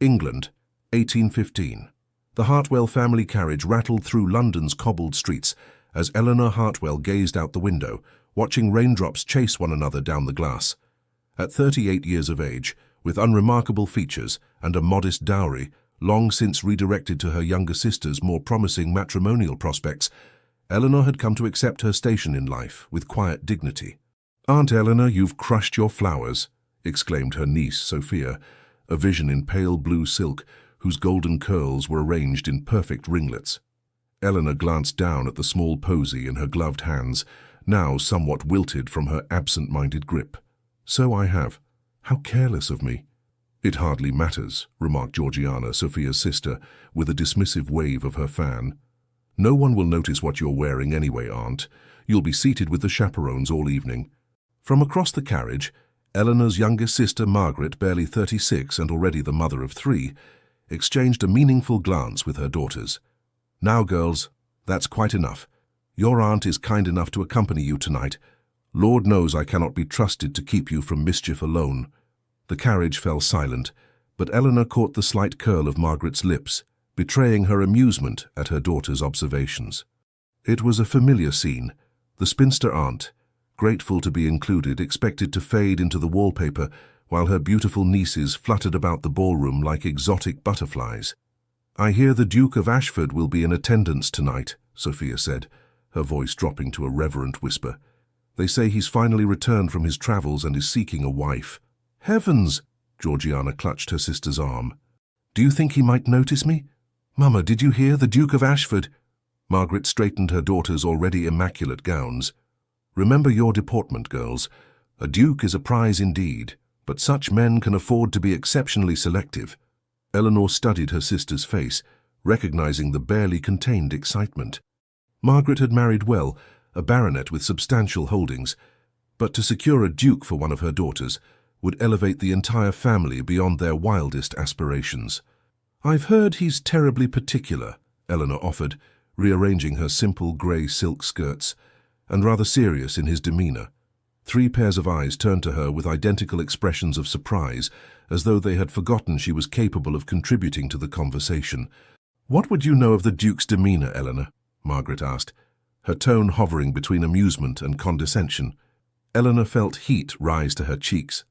England, 1815. The Hartwell family carriage rattled through London's cobbled streets as Eleanor Hartwell gazed out the window, watching raindrops chase one another down the glass. At 38 years of age, with unremarkable features and a modest dowry, long since redirected to her younger sister's more promising matrimonial prospects, Eleanor had come to accept her station in life with quiet dignity. "Aunt Eleanor, you've crushed your flowers," exclaimed her niece, Sophia, a vision in pale blue silk whose golden curls were arranged in perfect ringlets. Eleanor glanced down at the small posy in her gloved hands, now somewhat wilted from her absent-minded grip. "So I have. How careless of me." "It hardly matters," remarked Georgiana, Sophia's sister, with a dismissive wave of her fan. "No one will notice what you're wearing anyway, Aunt. You'll be seated with the chaperones all evening." From across the carriage, Eleanor's youngest sister, Margaret, barely 36 and already the mother of 3, exchanged a meaningful glance with her daughters. "Now, girls, that's quite enough. Your aunt is kind enough to accompany you tonight. Lord knows I cannot be trusted to keep you from mischief alone." The carriage fell silent, but Eleanor caught the slight curl of Margaret's lips, betraying her amusement at her daughter's observations. It was a familiar scene. The spinster aunt, grateful to be included, expected to fade into the wallpaper, while her beautiful nieces fluttered about the ballroom like exotic butterflies. "I hear the Duke of Ashford will be in attendance tonight," Sophia said, her voice dropping to a reverent whisper. "They say he's finally returned from his travels and is seeking a wife." "Heavens!" Georgiana clutched her sister's arm. "Do you think he might notice me? Mama, did you hear? The Duke of Ashford?" Margaret straightened her daughter's already immaculate gowns. "Remember your deportment, girls. A duke is a prize indeed, but such men can afford to be exceptionally selective." Eleanor studied her sister's face, recognizing the barely contained excitement. Margaret had married well, a baronet with substantial holdings, but to secure a duke for one of her daughters would elevate the entire family beyond their wildest aspirations. "I've heard he's terribly particular," Eleanor offered, rearranging her simple grey silk skirts, and rather serious in his demeanour. 3 pairs of eyes turned to her with identical expressions of surprise, as though they had forgotten she was capable of contributing to the conversation. "What would you know of the Duke's demeanour, Eleanor?" Margaret asked, her tone hovering between amusement and condescension. Eleanor felt heat rise to her cheeks.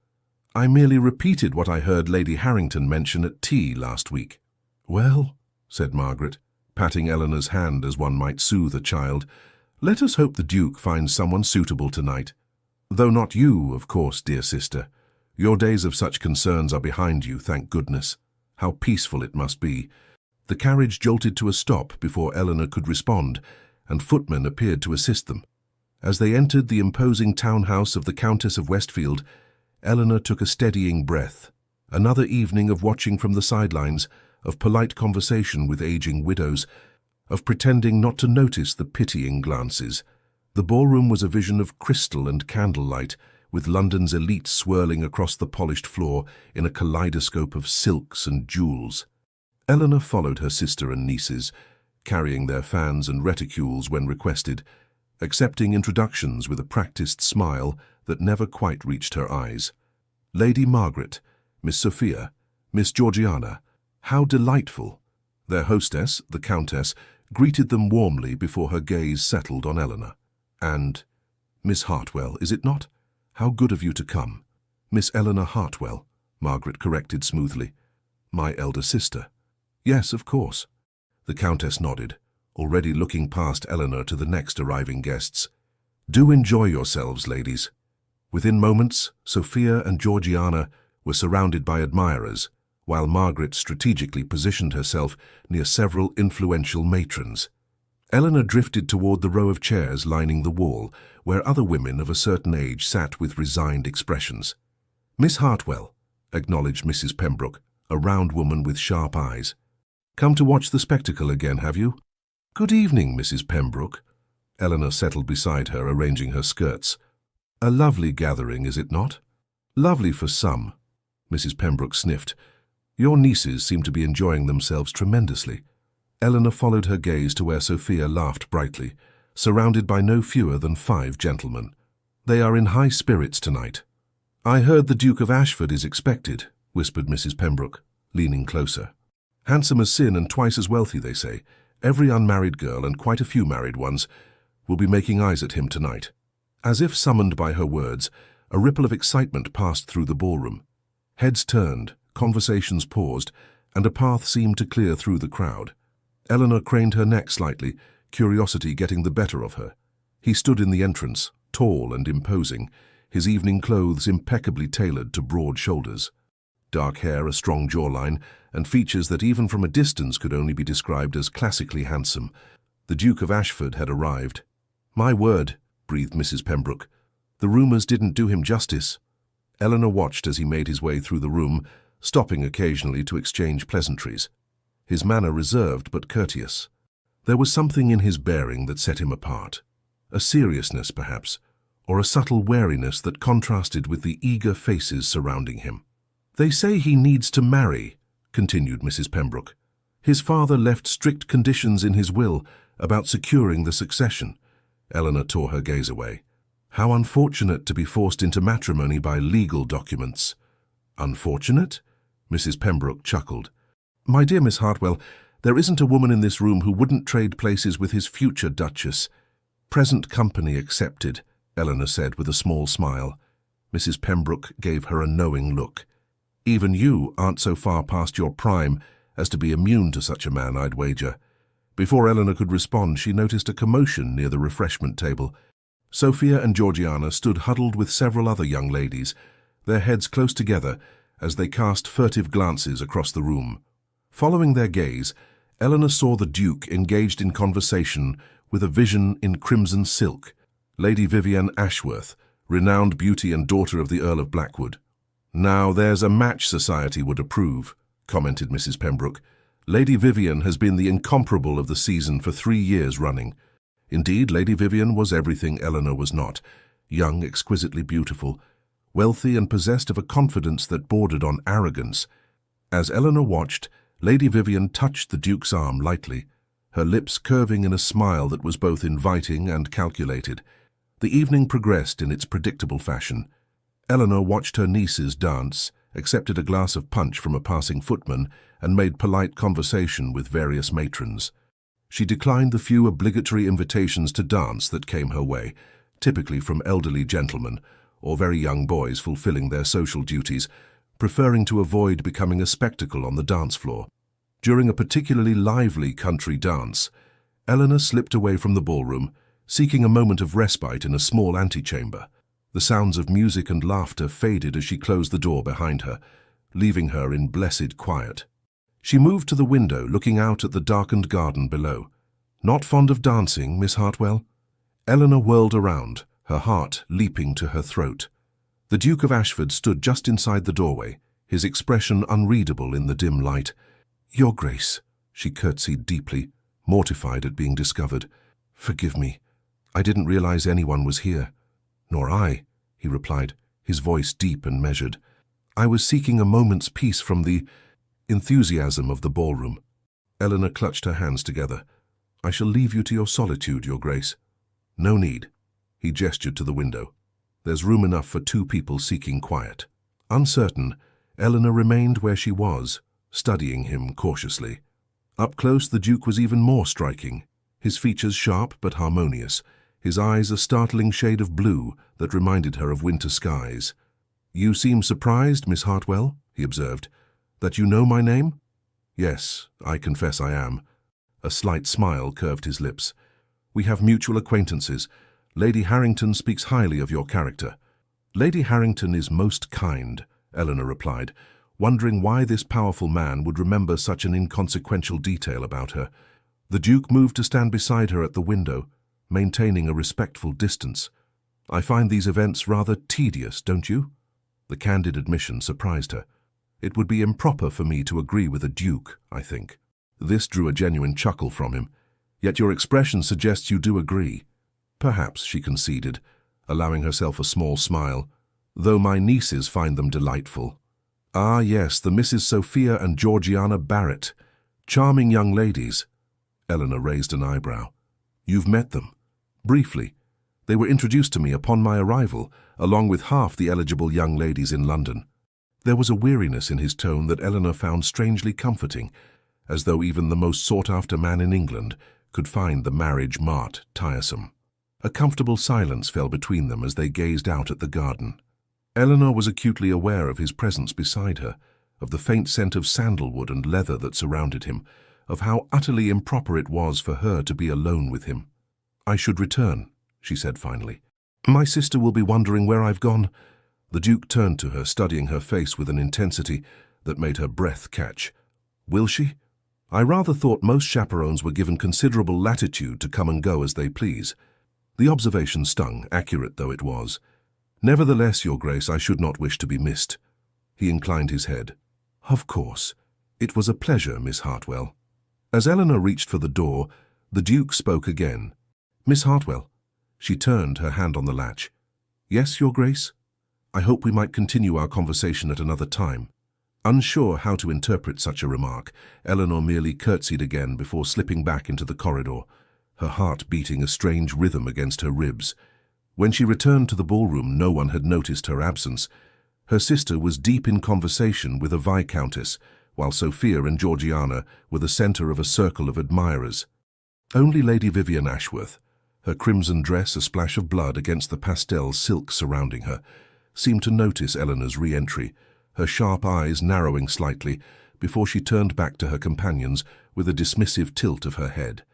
"I merely repeated what I heard Lady Harrington mention at tea last week." "Well," said Margaret, patting Eleanor's hand as one might soothe a child, "let us hope the Duke finds someone suitable tonight. Though not you, of course, dear sister. Your days of such concerns are behind you, thank goodness. How peaceful it must be." The carriage jolted to a stop before Eleanor could respond, and footmen appeared to assist them. As they entered the imposing townhouse of the Countess of Westfield, Eleanor took a steadying breath. Another evening of watching from the sidelines, of polite conversation with aging widows, of pretending not to notice the pitying glances. The ballroom was a vision of crystal and candlelight, with London's elite swirling across the polished floor in a kaleidoscope of silks and jewels. Eleanor followed her sister and nieces, carrying their fans and reticules when requested, accepting introductions with a practiced smile that never quite reached her eyes. "Lady Margaret, Miss Sophia, Miss Georgiana, how delightful!" Their hostess, the Countess, greeted them warmly before her gaze settled on Eleanor. "And Miss Hartwell, is it not? How good of you to come." "Miss Eleanor Hartwell," Margaret corrected smoothly. "My elder sister." "Yes, of course." The Countess nodded, already looking past Eleanor to the next arriving guests. "Do enjoy yourselves, ladies." Within moments, Sophia and Georgiana were surrounded by admirers, while Margaret strategically positioned herself near several influential matrons. Eleanor drifted toward the row of chairs lining the wall, where other women of a certain age sat with resigned expressions. "Miss Hartwell," acknowledged Mrs. Pembroke, a round woman with sharp eyes. "Come to watch the spectacle again, have you?" "Good evening, Mrs. Pembroke." Eleanor settled beside her, arranging her skirts. "A lovely gathering, is it not?" "Lovely for some," Mrs. Pembroke sniffed. "Your nieces seem to be enjoying themselves tremendously." Eleanor followed her gaze to where Sophia laughed brightly, surrounded by no fewer than 5 gentlemen. "They are in high spirits tonight." "I heard the Duke of Ashford is expected," whispered Mrs. Pembroke, leaning closer. Handsome as sin and twice as wealthy, they say. Every unmarried girl, and quite a few married ones, will be making eyes at him tonight. As if summoned by her words, a ripple of excitement passed through the ballroom. Heads turned, conversations paused, and a path seemed to clear through the crowd. Eleanor craned her neck slightly, curiosity getting the better of her. He stood in the entrance, tall and imposing, his evening clothes impeccably tailored to broad shoulders. Dark hair, a strong jawline, and features that even from a distance could only be described as classically handsome. The Duke of Ashford had arrived. "My word," breathed Mrs. Pembroke. "The rumours didn't do him justice." Eleanor watched as he made his way through the room, stopping occasionally to exchange pleasantries. His manner reserved but courteous. There was something in his bearing that set him apart. A seriousness, perhaps, or a subtle wariness that contrasted with the eager faces surrounding him. "They say he needs to marry," continued Mrs. Pembroke. "His father left strict conditions in his will about securing the succession." Eleanor tore her gaze away. "How unfortunate to be forced into matrimony by legal documents." "Unfortunate?" Mrs. Pembroke chuckled. "My dear Miss Hartwell, there isn't a woman in this room who wouldn't trade places with his future Duchess. Present company accepted," Eleanor said with a small smile. Mrs. Pembroke gave her a knowing look. "Even you aren't so far past your prime as to be immune to such a man, I'd wager." Before Eleanor could respond, she noticed a commotion near the refreshment table. Sophia and Georgiana stood huddled with several other young ladies, their heads close together as they cast furtive glances across the room. Following their gaze, Eleanor saw the Duke engaged in conversation with a vision in crimson silk, Lady Vivian Ashworth, renowned beauty and daughter of the Earl of Blackwood. "Now there's a match society would approve," commented Mrs. Pembroke. "Lady Vivian has been the incomparable of the season for 3 years running." Indeed, Lady Vivian was everything Eleanor was not: young, exquisitely beautiful, wealthy, and possessed of a confidence that bordered on arrogance. As Eleanor watched, Lady Vivian touched the Duke's arm lightly, her lips curving in a smile that was both inviting and calculated. The evening progressed in its predictable fashion. Eleanor watched her nieces dance, accepted a glass of punch from a passing footman, and made polite conversation with various matrons. She declined the few obligatory invitations to dance that came her way, typically from elderly gentlemen or very young boys fulfilling their social duties, preferring to avoid becoming a spectacle on the dance floor. During a particularly lively country dance, Eleanor slipped away from the ballroom, seeking a moment of respite in a small antechamber. The sounds of music and laughter faded as she closed the door behind her, leaving her in blessed quiet. She moved to the window, looking out at the darkened garden below. "Not fond of dancing, Miss Hartwell?" Eleanor whirled around, her heart leaping to her throat. The Duke of Ashford stood just inside the doorway, his expression unreadable in the dim light. "Your Grace," she curtsied deeply, mortified at being discovered. "Forgive me. I didn't realize anyone was here." "Nor I," he replied, his voice deep and measured. "I was seeking a moment's peace from the enthusiasm of the ballroom." Eleanor clutched her hands together. "I shall leave you to your solitude, Your Grace." "No need." He gestured to the window. "There's room enough for 2 people seeking quiet." Uncertain, Eleanor remained where she was, studying him cautiously. Up close, the Duke was even more striking, his features sharp but harmonious, his eyes a startling shade of blue that reminded her of winter skies. "You seem surprised, Miss Hartwell," he observed. "That you know my name?" "Yes, I confess I am." A slight smile curved his lips. "We have mutual acquaintances. Lady Harrington speaks highly of your character." "Lady Harrington is most kind," Eleanor replied, wondering why this powerful man would remember such an inconsequential detail about her. The Duke moved to stand beside her at the window, maintaining a respectful distance. "I find these events rather tedious, don't you?" The candid admission surprised her. "It would be improper for me to agree with a duke, I think." This drew a genuine chuckle from him. "Yet your expression suggests you do agree." "Perhaps," she conceded, allowing herself a small smile, "though my nieces find them delightful." "Ah, yes, the Misses Sophia and Georgiana Barrett. Charming young ladies." Eleanor raised an eyebrow. "You've met them?" "Briefly. They were introduced to me upon my arrival, along with half the eligible young ladies in London." There was a weariness in his tone that Eleanor found strangely comforting, as though even the most sought-after man in England could find the marriage mart tiresome. A comfortable silence fell between them as they gazed out at the garden. Eleanor was acutely aware of his presence beside her, of the faint scent of sandalwood and leather that surrounded him, of how utterly improper it was for her to be alone with him. "I should return," she said finally. "My sister will be wondering where I've gone." The Duke turned to her, studying her face with an intensity that made her breath catch. "Will she? I rather thought most chaperones were given considerable latitude to come and go as they please." The observation stung, accurate though it was. "Nevertheless, Your Grace, I should not wish to be missed." He inclined his head. "Of course. It was a pleasure, Miss Hartwell." As Eleanor reached for the door, the Duke spoke again. "Miss Hartwell." She turned, her hand on the latch. "Yes, Your Grace? I hope we might continue our conversation at another time." Unsure how to interpret such a remark, Eleanor merely curtsied again before slipping back into the corridor, her heart beating a strange rhythm against her ribs. When she returned to the ballroom, no one had noticed her absence. Her sister was deep in conversation with a viscountess, while Sophia and Georgiana were the centre of a circle of admirers. Only Lady Vivian Ashworth, her crimson dress a splash of blood against the pastel silk surrounding her, seemed to notice Eleanor's re-entry, her sharp eyes narrowing slightly before she turned back to her companions with a dismissive tilt of her head.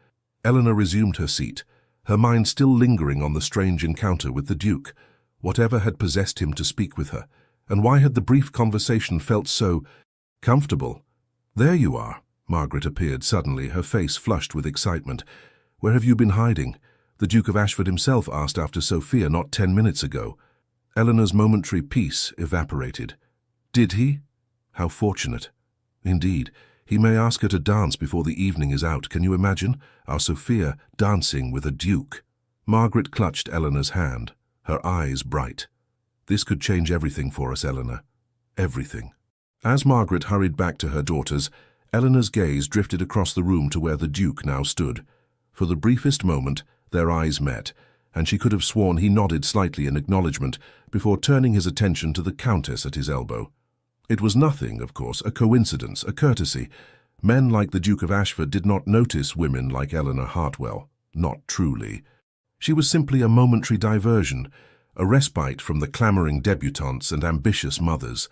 Eleanor resumed her seat, her mind still lingering on the strange encounter with the Duke. Whatever had possessed him to speak with her, and why had the brief conversation felt so comfortable? "There you are." Margaret appeared suddenly, her face flushed with excitement. "Where have you been hiding?" The Duke of Ashford himself asked after Sophia not 10 minutes ago. Eleanor's momentary peace evaporated. "Did he? How fortunate." "Indeed. He may ask her to dance before the evening is out. Can you imagine? Our Sophia dancing with a duke." Margaret clutched Eleanor's hand, her eyes bright. "This could change everything for us, Eleanor. Everything." As Margaret hurried back to her daughters, Eleanor's gaze drifted across the room to where the Duke now stood. For the briefest moment, their eyes met, and she could have sworn he nodded slightly in acknowledgement before turning his attention to the Countess at his elbow. It was nothing, of course, a coincidence, a courtesy. Men like the Duke of Ashford did not notice women like Eleanor Hartwell. Not truly. She was simply a momentary diversion, a respite from the clamouring debutantes and ambitious mothers.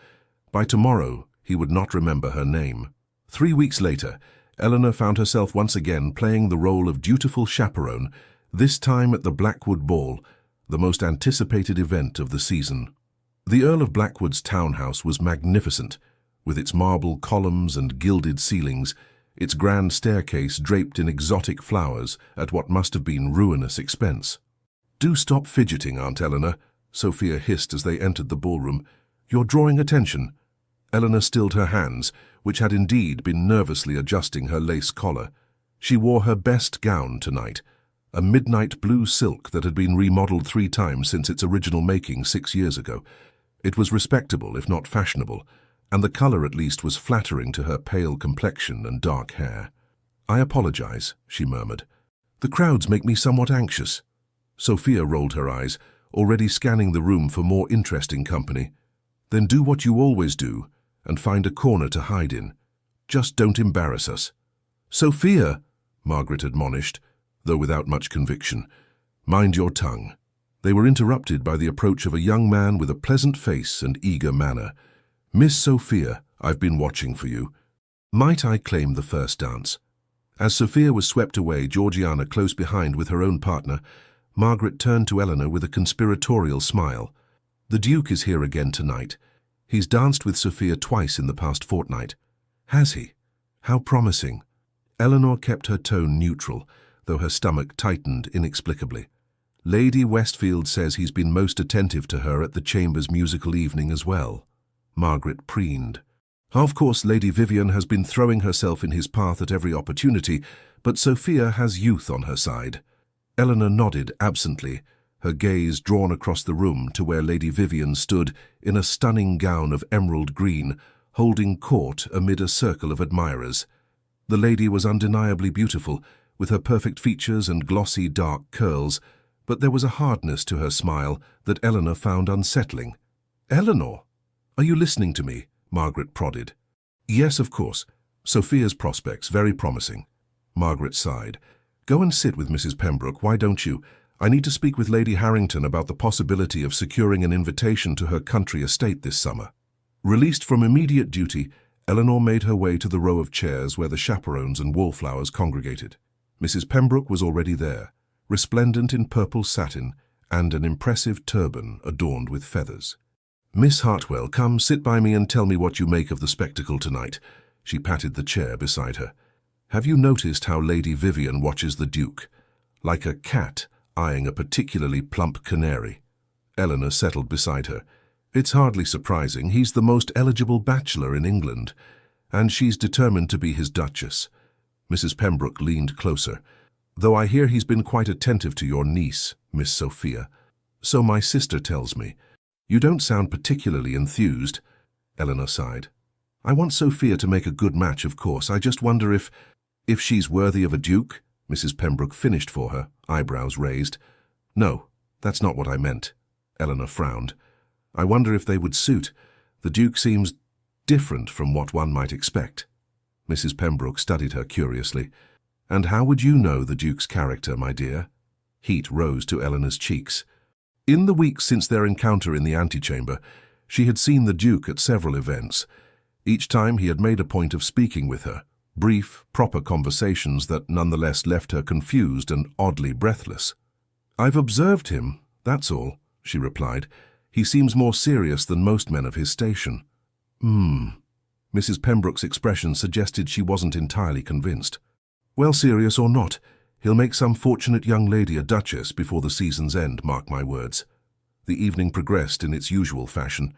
By tomorrow, he would not remember her name. 3 weeks later, Eleanor found herself once again playing the role of dutiful chaperone, this time at the Blackwood Ball, the most anticipated event of the season. The Earl of Blackwood's townhouse was magnificent, with its marble columns and gilded ceilings, its grand staircase draped in exotic flowers at what must have been ruinous expense. "Do stop fidgeting, Aunt Eleanor," Sophia hissed as they entered the ballroom. "You're drawing attention." Eleanor stilled her hands, which had indeed been nervously adjusting her lace collar. She wore her best gown tonight, a midnight blue silk that had been remodeled 3 times since its original making 6 years ago. It was respectable, if not fashionable, and the colour at least was flattering to her pale complexion and dark hair. "I apologize," she murmured. "The crowds make me somewhat anxious." Sophia rolled her eyes, already scanning the room for more interesting company. "Then do what you always do, and find a corner to hide in. Just don't embarrass us." "Sophia," Margaret admonished, though without much conviction. "Mind your tongue." They were interrupted by the approach of a young man with a pleasant face and eager manner. "Miss Sophia, I've been watching for you. Might I claim the first dance?" As Sophia was swept away, Georgiana close behind with her own partner, Margaret turned to Eleanor with a conspiratorial smile. "The Duke is here again tonight. He's danced with Sophia twice in the past fortnight." "Has he? How promising." Eleanor kept her tone neutral, though her stomach tightened inexplicably. "Lady Westfield says he's been most attentive to her at the Chamber's musical evening as well." Margaret preened. "Of course, Lady Vivian has been throwing herself in his path at every opportunity, but Sophia has youth on her side." Eleanor nodded absently, her gaze drawn across the room to where Lady Vivian stood in a stunning gown of emerald green, holding court amid a circle of admirers. The lady was undeniably beautiful, with her perfect features and glossy dark curls, but there was a hardness to her smile that Eleanor found unsettling. "Eleanor, are you listening to me?" Margaret prodded. Yes, of course. Sophia's prospects, very promising. Margaret sighed. Go and sit with Mrs. Pembroke, why don't you? I need to speak with Lady Harrington about the possibility of securing an invitation to her country estate this summer. Released from immediate duty, Eleanor made her way to the row of chairs where the chaperones and wallflowers congregated. Mrs. Pembroke was already there, resplendent in purple satin and an impressive turban adorned with feathers. Miss Hartwell, come sit by me and tell me what you make of the spectacle tonight. She patted the chair beside her. Have you noticed how Lady Vivian watches the Duke? Like a cat eyeing a particularly plump canary. Eleanor settled beside her. It's hardly surprising, he's the most eligible bachelor in England, and she's determined to be his Duchess. Mrs. Pembroke leaned closer. Though I hear he's been quite attentive to your niece, Miss Sophia. So my sister tells me. You don't sound particularly enthused. Eleanor sighed. I want Sophia to make a good match, of course. I just wonder if she's worthy of a duke. Mrs. Pembroke finished for her, eyebrows raised. No, that's not what I meant. Eleanor frowned. I wonder if they would suit. The Duke seems different from what one might expect. Mrs. Pembroke studied her curiously. And how would you know the Duke's character, my dear? Heat rose to Eleanor's cheeks. In the weeks since their encounter in the antechamber, she had seen the Duke at several events. Each time he had made a point of speaking with her, brief, proper conversations that nonetheless left her confused and oddly breathless. I've observed him, that's all, she replied. He seems more serious than most men of his station. Mrs. Pembroke's expression suggested she wasn't entirely convinced. Well, serious or not, he'll make some fortunate young lady a duchess before the season's end, mark my words. The evening progressed in its usual fashion.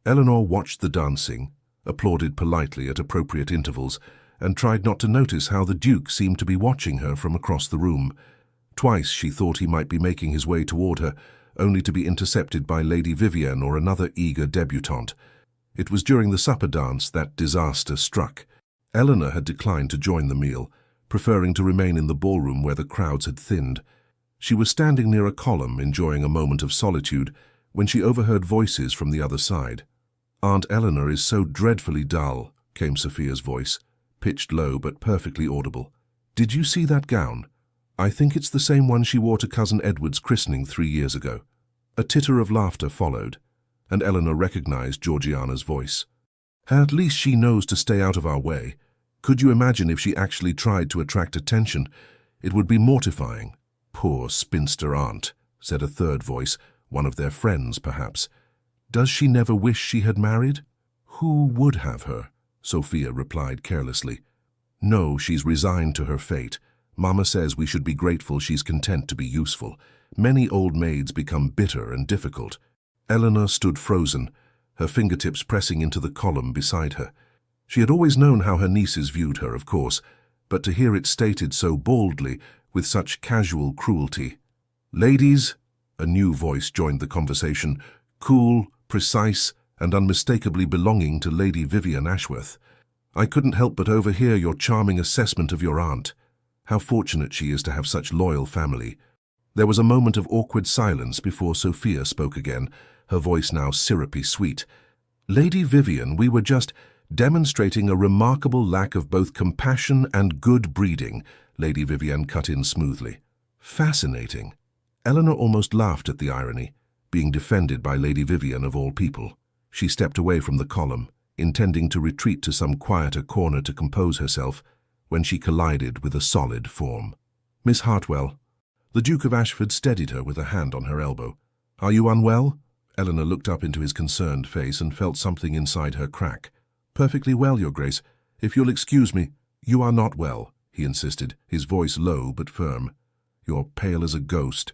Eleanor watched the dancing, applauded politely at appropriate intervals, and tried not to notice how the Duke seemed to be watching her from across the room. Twice she thought he might be making his way toward her, only to be intercepted by Lady Vivienne or another eager debutante. It was during the supper dance that disaster struck. Eleanor had declined to join the meal, preferring to remain in the ballroom where the crowds had thinned. She was standing near a column, enjoying a moment of solitude, when she overheard voices from the other side. Aunt Eleanor is so dreadfully dull, came Sophia's voice, pitched low but perfectly audible. Did you see that gown? I think it's the same one she wore to Cousin Edward's christening 3 years ago. A titter of laughter followed, and Eleanor recognized Georgiana's voice. At least she knows to stay out of our way. Could you imagine if she actually tried to attract attention? It would be mortifying. Poor spinster aunt, said a third voice, one of their friends perhaps. Does she never wish she had married? Who would have her? Sophia replied carelessly. No, she's resigned to her fate. Mama says we should be grateful she's content to be useful. Many old maids become bitter and difficult. Eleanor stood frozen, her fingertips pressing into the column beside her. She had always known how her nieces viewed her, of course, but to hear it stated so boldly, with such casual cruelty. Ladies, a new voice joined the conversation, cool, precise, and unmistakably belonging to Lady Vivian Ashworth. I couldn't help but overhear your charming assessment of your aunt. How fortunate she is to have such loyal family. There was a moment of awkward silence before Sophia spoke again, her voice now syrupy sweet. Lady Vivian, we were just demonstrating a remarkable lack of both compassion and good breeding, Lady Vivian cut in smoothly. Fascinating. Eleanor almost laughed at the irony, being defended by Lady Vivian of all people. She stepped away from the column, intending to retreat to some quieter corner to compose herself, when she collided with a solid form. Miss Hartwell. The Duke of Ashford steadied her with a hand on her elbow. Are you unwell? Eleanor looked up into his concerned face and felt something inside her crack. Perfectly well, Your Grace. If you'll excuse me. You are not well, he insisted, his voice low but firm. You're pale as a ghost.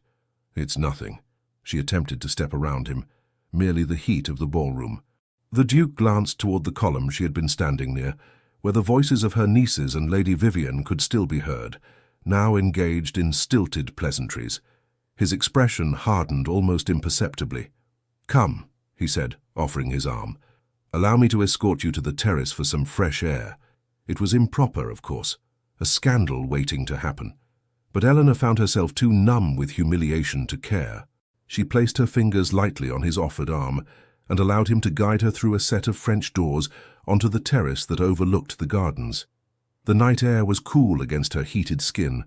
It's nothing. She attempted to step around him, merely the heat of the ballroom. The Duke glanced toward the column she had been standing near, where the voices of her nieces and Lady Vivian could still be heard, now engaged in stilted pleasantries. His expression hardened almost imperceptibly. Come, he said, offering his arm. Allow me to escort you to the terrace for some fresh air. It was improper, of course, a scandal waiting to happen. But Eleanor found herself too numb with humiliation to care. She placed her fingers lightly on his offered arm, and allowed him to guide her through a set of French doors onto the terrace that overlooked the gardens. The night air was cool against her heated skin,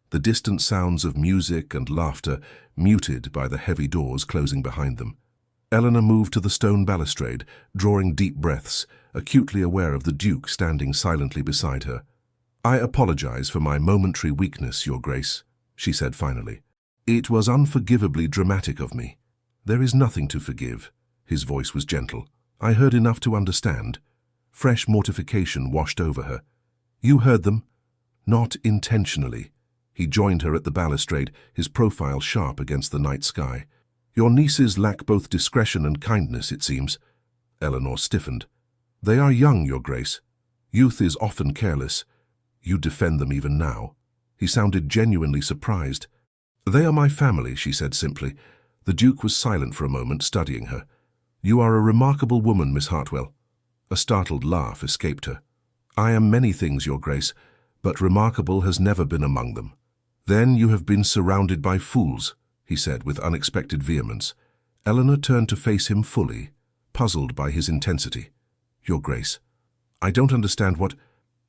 the distant sounds of music and laughter muted by the heavy doors closing behind them. Eleanor moved to the stone balustrade, drawing deep breaths, acutely aware of the Duke standing silently beside her. "I apologize for my momentary weakness, Your Grace," she said finally. "It was unforgivably dramatic of me." "There is nothing to forgive." His voice was gentle. "I heard enough to understand." Fresh mortification washed over her. "You heard them?" "Not intentionally." He joined her at the balustrade, his profile sharp against the night sky. "Your nieces lack both discretion and kindness, it seems." Eleanor stiffened. "They are young, Your Grace. Youth is often careless. You defend them even now." He sounded genuinely surprised. "They are my family," she said simply. The Duke was silent for a moment, studying her. "You are a remarkable woman, Miss Hartwell." A startled laugh escaped her. "I am many things, Your Grace, but remarkable has never been among them." "Then you have been surrounded by fools," he said with unexpected vehemence. Eleanor turned to face him fully, puzzled by his intensity. "Your Grace, I don't understand what—"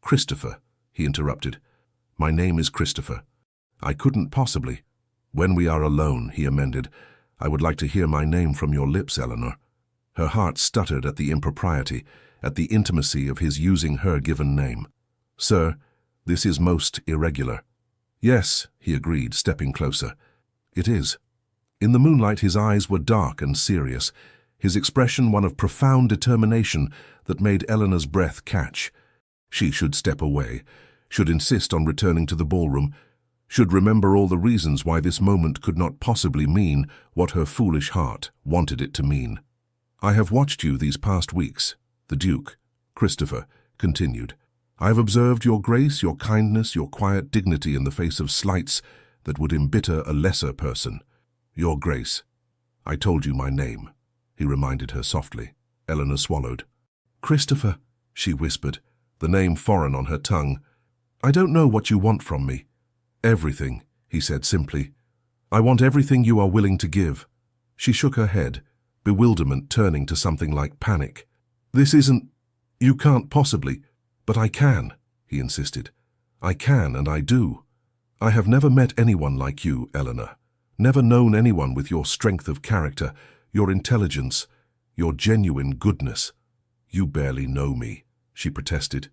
"Christopher," he interrupted. "My name is Christopher." "I couldn't possibly—" "When we are alone," he amended, "I would like to hear my name from your lips, Eleanor." Her heart stuttered at the impropriety, at the intimacy of his using her given name. "Sir, this is most irregular." "Yes," he agreed, stepping closer. "It is." In the moonlight his eyes were dark and serious, his expression one of profound determination that made Eleanor's breath catch. She should step away, should insist on returning to the ballroom, should remember all the reasons why this moment could not possibly mean what her foolish heart wanted it to mean. "I have watched you these past weeks," the Duke, Christopher, continued. "I have observed your grace, your kindness, your quiet dignity in the face of slights that would embitter a lesser person. Your Grace, I told you my name," he reminded her softly. Eleanor swallowed. "Christopher," she whispered, the name foreign on her tongue. "I don't know what you want from me." "Everything," he said simply. "I want everything you are willing to give." She shook her head, bewilderment turning to something like panic. "This isn't— You can't possibly—" "But I can," he insisted. "I can and I do. I have never met anyone like you, Eleanor. Never known anyone with your strength of character, your intelligence, your genuine goodness." "You barely know me," she protested.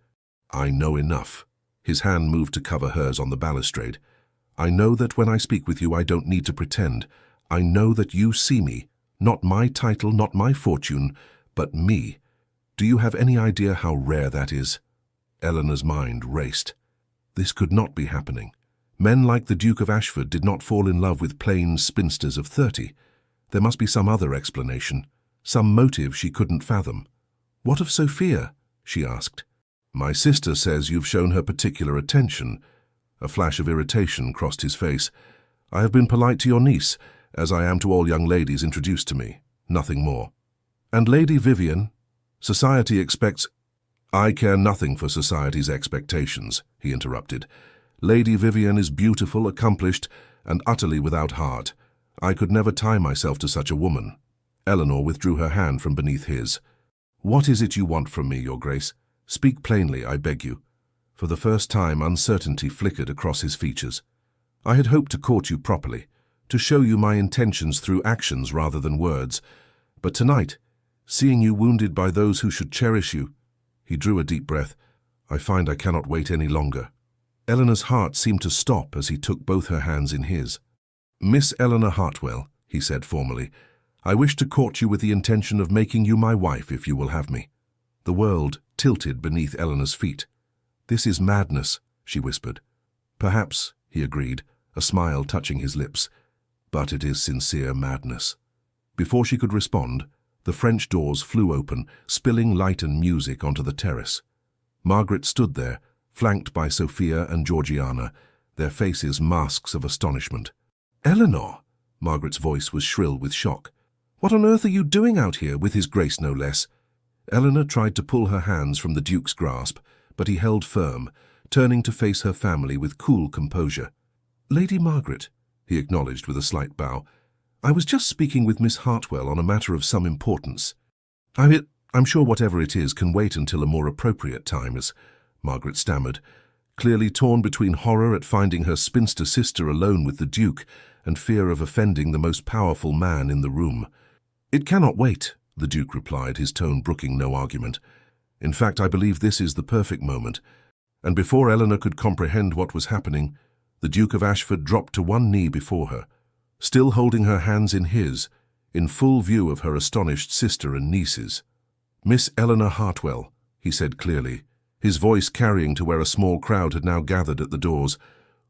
"I know enough." His hand moved to cover hers on the balustrade. "I know that when I speak with you I don't need to pretend. I know that you see me, not my title, not my fortune, but me. Do you have any idea how rare that is?" Eleanor's mind raced. This could not be happening. Men like the Duke of Ashford did not fall in love with plain spinsters of 30. There must be some other explanation, some motive she couldn't fathom. "What of Sophia?" she asked. "My sister says you've shown her particular attention." A flash of irritation crossed his face. "I have been polite to your niece, as I am to all young ladies introduced to me. Nothing more." "And Lady Vivian? Society expects—" "I care nothing for society's expectations," he interrupted. "Lady Vivian is beautiful, accomplished, and utterly without heart. I could never tie myself to such a woman." Eleanor withdrew her hand from beneath his. "What is it you want from me, Your Grace? Speak plainly, I beg you." For the first time, uncertainty flickered across his features. "I had hoped to court you properly, to show you my intentions through actions rather than words. But tonight, seeing you wounded by those who should cherish you—" He drew a deep breath. "I find I cannot wait any longer." Eleanor's heart seemed to stop as he took both her hands in his. "Miss Eleanor Hartwell," he said formally, "I wish to court you with the intention of making you my wife if you will have me." The world tilted beneath Eleanor's feet. "This is madness," she whispered. "Perhaps," he agreed, a smile touching his lips, "but it is sincere madness." Before she could respond, the French doors flew open, spilling light and music onto the terrace. Margaret stood there, flanked by Sophia and Georgiana, their faces masks of astonishment. "Eleanor!" Margaret's voice was shrill with shock. "What on earth are you doing out here, with his grace no less?" Eleanor tried to pull her hands from the Duke's grasp, but he held firm, turning to face her family with cool composure. "Lady Margaret," he acknowledged with a slight bow, "I was just speaking with Miss Hartwell on a matter of some importance." I'm sure whatever it is can wait until a more appropriate time, as Margaret stammered, clearly torn between horror at finding her spinster sister alone with the Duke and fear of offending the most powerful man in the room. "It cannot wait," the Duke replied, his tone brooking no argument. "In fact, I believe this is the perfect moment." And before Eleanor could comprehend what was happening, the Duke of Ashford dropped to one knee before her, still holding her hands in his, in full view of her astonished sister and nieces. "Miss Eleanor Hartwell," he said clearly, his voice carrying to where a small crowd had now gathered at the doors,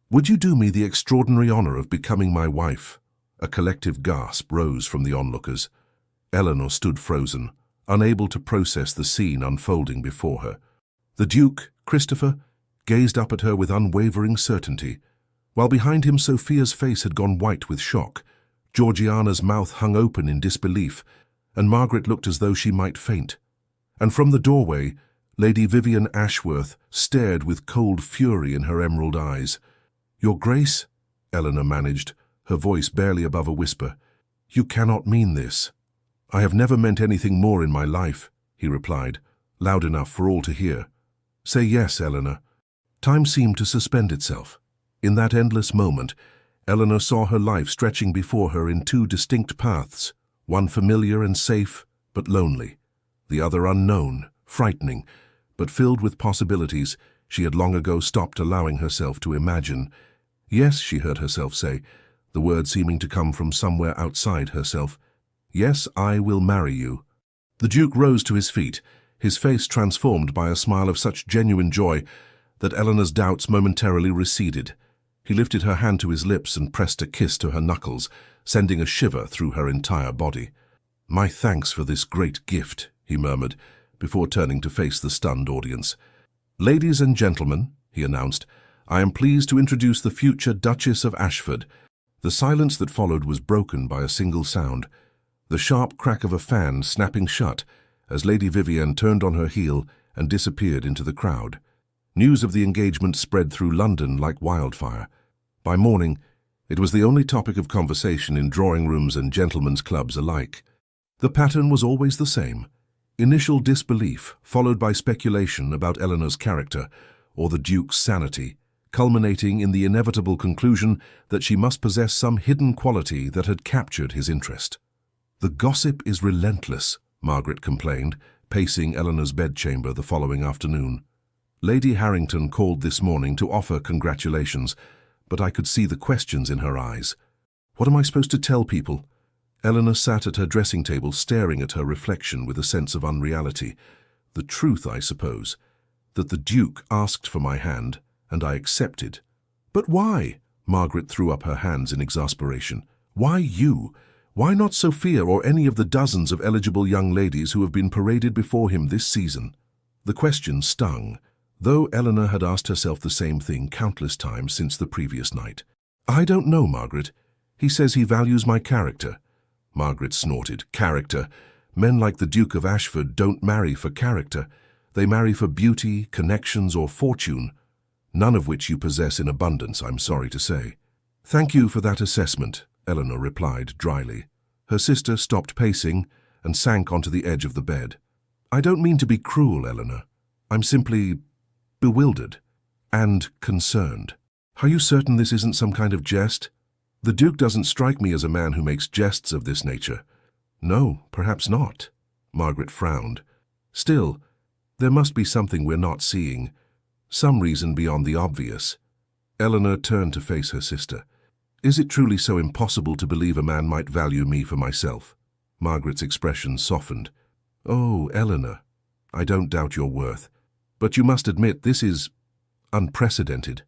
"would you do me the extraordinary honor of becoming my wife?" A collective gasp rose from the onlookers. Eleanor stood frozen, unable to process the scene unfolding before her. The Duke, Christopher, gazed up at her with unwavering certainty, while behind him Sophia's face had gone white with shock, Georgiana's mouth hung open in disbelief, and Margaret looked as though she might faint. And from the doorway, Lady Vivian Ashworth stared with cold fury in her emerald eyes. "Your Grace," Eleanor managed, her voice barely above a whisper, "you cannot mean this." "I have never meant anything more in my life," he replied, loud enough for all to hear. "Say yes, Eleanor." Time seemed to suspend itself. In that endless moment, Eleanor saw her life stretching before her in two distinct paths, one familiar and safe, but lonely, the other unknown, frightening, but filled with possibilities she had long ago stopped allowing herself to imagine. "Yes," she heard herself say, the word seeming to come from somewhere outside herself. "Yes, I will marry you." The Duke rose to his feet, his face transformed by a smile of such genuine joy that Eleanor's doubts momentarily receded. He lifted her hand to his lips and pressed a kiss to her knuckles, sending a shiver through her entire body. "My thanks for this great gift," he murmured, before turning to face the stunned audience. "Ladies and gentlemen," he announced, "I am pleased to introduce the future Duchess of Ashford." The silence that followed was broken by a single sound, the sharp crack of a fan snapping shut as Lady Vivian turned on her heel and disappeared into the crowd. News of the engagement spread through London like wildfire. By morning, it was the only topic of conversation in drawing rooms and gentlemen's clubs alike. The pattern was always the same: initial disbelief, followed by speculation about Eleanor's character or the Duke's sanity, culminating in the inevitable conclusion that she must possess some hidden quality that had captured his interest. "The gossip is relentless," Margaret complained, pacing Eleanor's bedchamber the following afternoon. "Lady Harrington called this morning to offer congratulations, but I could see the questions in her eyes. What am I supposed to tell people?" Eleanor sat at her dressing table staring at her reflection with a sense of unreality. "The truth, I suppose, that the Duke asked for my hand, and I accepted." "But why?" Margaret threw up her hands in exasperation. "Why you? Why not Sophia or any of the dozens of eligible young ladies who have been paraded before him this season?" The question stung, though Eleanor had asked herself the same thing countless times since the previous night. "I don't know, Margaret. He says he values my character." Margaret snorted. "Character? Men like the Duke of Ashford don't marry for character. They marry for beauty, connections, or fortune, none of which you possess in abundance, I'm sorry to say." "Thank you for that assessment," Eleanor replied dryly. Her sister stopped pacing and sank onto the edge of the bed. "I don't mean to be cruel, Eleanor. I'm simply bewildered and concerned." "Are you certain this isn't some kind of jest? The Duke doesn't strike me as a man who makes jests of this nature." "No, perhaps not." Margaret frowned. "Still, there must be something we're not seeing, some reason beyond the obvious." Eleanor turned to face her sister. "Is it truly so impossible to believe a man might value me for myself?" Margaret's expression softened. "Oh, Eleanor, I don't doubt your worth, but you must admit this is unprecedented.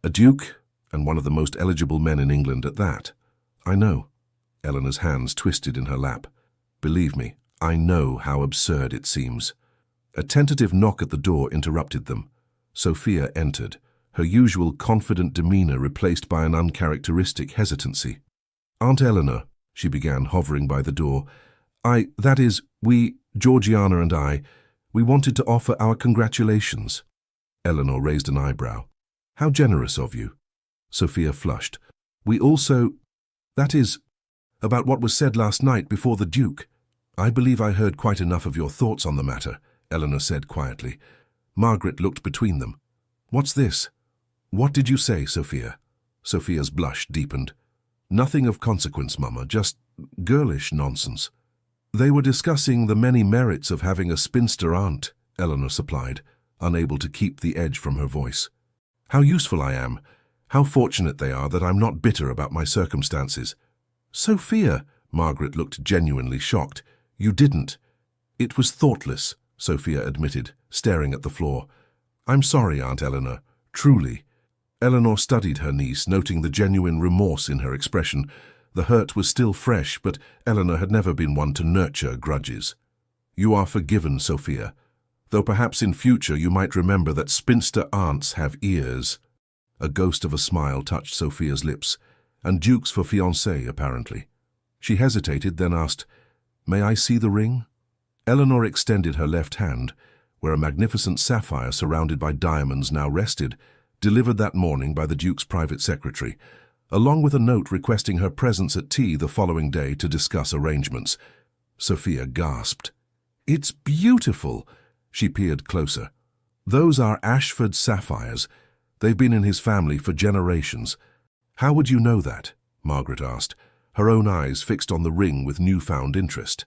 A duke, and one of the most eligible men in England at that." "I know." Eleanor's hands twisted in her lap. "Believe me, I know how absurd it seems." A tentative knock at the door interrupted them. Sophia entered, her usual confident demeanor replaced by an uncharacteristic hesitancy. "Aunt Eleanor," she began, hovering by the door, Georgiana and I, we wanted to offer our congratulations." Eleanor raised an eyebrow. "How generous of you." Sophia flushed. "We also, that is, about what was said last night before the Duke." I believe I heard quite enough of your thoughts on the matter, Eleanor said quietly. Margaret looked between them. What's this? What did you say, Sophia? Sophia's blush deepened. Nothing of consequence, Mama, just girlish nonsense. They were discussing the many merits of having a spinster aunt, Eleanor supplied, unable to keep the edge from her voice. How useful I am. How fortunate they are that I'm not bitter about my circumstances. Sophia, Margaret looked genuinely shocked. You didn't. It was thoughtless, Sophia admitted, staring at the floor. I'm sorry, Aunt Eleanor, truly. Eleanor studied her niece, noting the genuine remorse in her expression. The hurt was still fresh, but Eleanor had never been one to nurture grudges. You are forgiven, Sophia, though perhaps in future you might remember that spinster aunts have ears. A ghost of a smile touched Sophia's lips, and dukes for fiancé, apparently. She hesitated, then asked, May I see the ring? Eleanor extended her left hand, where a magnificent sapphire surrounded by diamonds now rested, delivered that morning by the Duke's private secretary, along with a note requesting her presence at tea the following day to discuss arrangements. Sophia gasped. It's beautiful! She peered closer. Those are Ashford sapphires. They've been in his family for generations. How would you know that? Margaret asked, her own eyes fixed on the ring with newfound interest.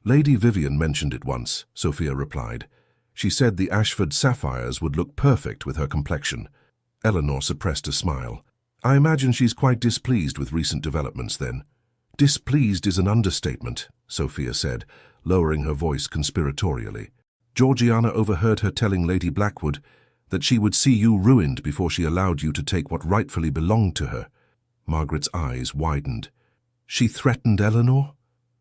Lady Vivian mentioned it once, Sophia replied. She said the Ashford sapphires would look perfect with her complexion. Eleanor suppressed a smile. I imagine she's quite displeased with recent developments, then. Displeased is an understatement, Sophia said, lowering her voice conspiratorially. Georgiana overheard her telling Lady Blackwood that she would see you ruined before she allowed you to take what rightfully belonged to her. Margaret's eyes widened. She threatened Eleanor?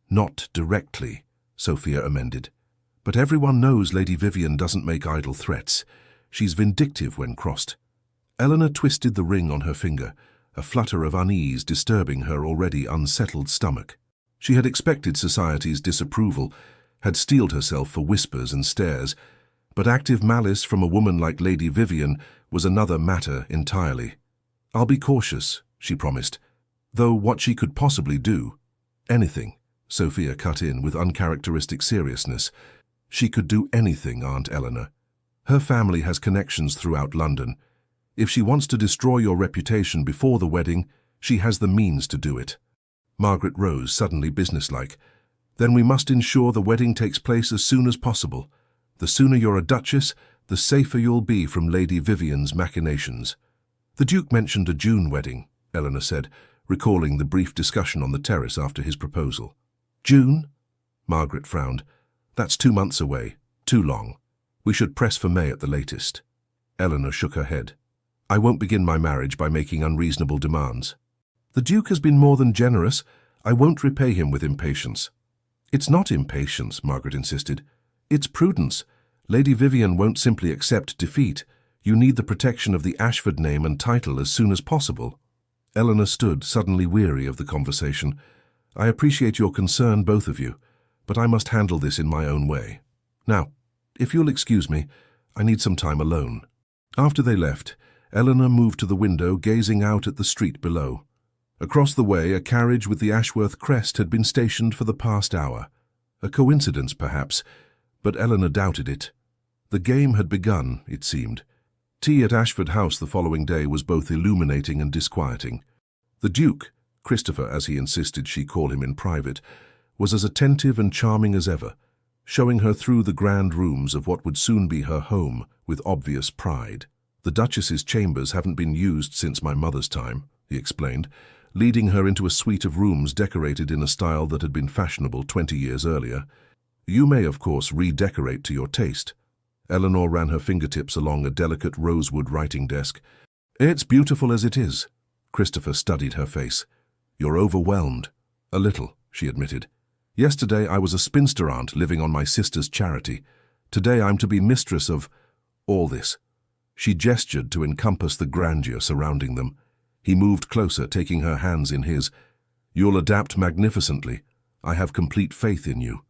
Not directly, Sophia amended. But everyone knows Lady Vivian doesn't make idle threats. She's vindictive when crossed. Eleanor twisted the ring on her finger, a flutter of unease disturbing her already unsettled stomach. She had expected society's disapproval, had steeled herself for whispers and stares, but active malice from a woman like Lady Vivian was another matter entirely. I'll be cautious, she promised, though what she could possibly do. Anything, Sophia cut in with uncharacteristic seriousness. She could do anything, Aunt Eleanor. Her family has connections throughout London. If she wants to destroy your reputation before the wedding, she has the means to do it. Margaret rose, suddenly businesslike. Then we must ensure the wedding takes place as soon as possible. The sooner you're a duchess, the safer you'll be from Lady Vivian's machinations. The Duke mentioned a June wedding, Eleanor said, recalling the brief discussion on the terrace after his proposal. June? Margaret frowned. That's 2 months away. Too long. We should press for May at the latest. Eleanor shook her head. I won't begin my marriage by making unreasonable demands. The Duke has been more than generous. I won't repay him with impatience. It's not impatience, Margaret insisted. It's prudence. Lady Vivian won't simply accept defeat. You need the protection of the Ashford name and title as soon as possible. Eleanor stood, suddenly weary of the conversation. I appreciate your concern, both of you, but I must handle this in my own way. Now, if you'll excuse me, I need some time alone. After they left, Eleanor moved to the window, gazing out at the street below. Across the way, a carriage with the Ashworth crest had been stationed for the past hour. A coincidence, perhaps, but Eleanor doubted it. The game had begun, it seemed. Tea at Ashford House the following day was both illuminating and disquieting. The Duke, Christopher as he insisted she call him in private, was as attentive and charming as ever, showing her through the grand rooms of what would soon be her home with obvious pride. The Duchess's chambers haven't been used since my mother's time, he explained, leading her into a suite of rooms decorated in a style that had been fashionable 20 years earlier. You may, of course, redecorate to your taste. Eleanor ran her fingertips along a delicate rosewood writing desk. It's beautiful as it is. Christopher studied her face. You're overwhelmed. A little, she admitted. Yesterday I was a spinster aunt living on my sister's charity. Today I'm to be mistress of all this. She gestured to encompass the grandeur surrounding them. He moved closer, taking her hands in his. You'll adapt magnificently. I have complete faith in you.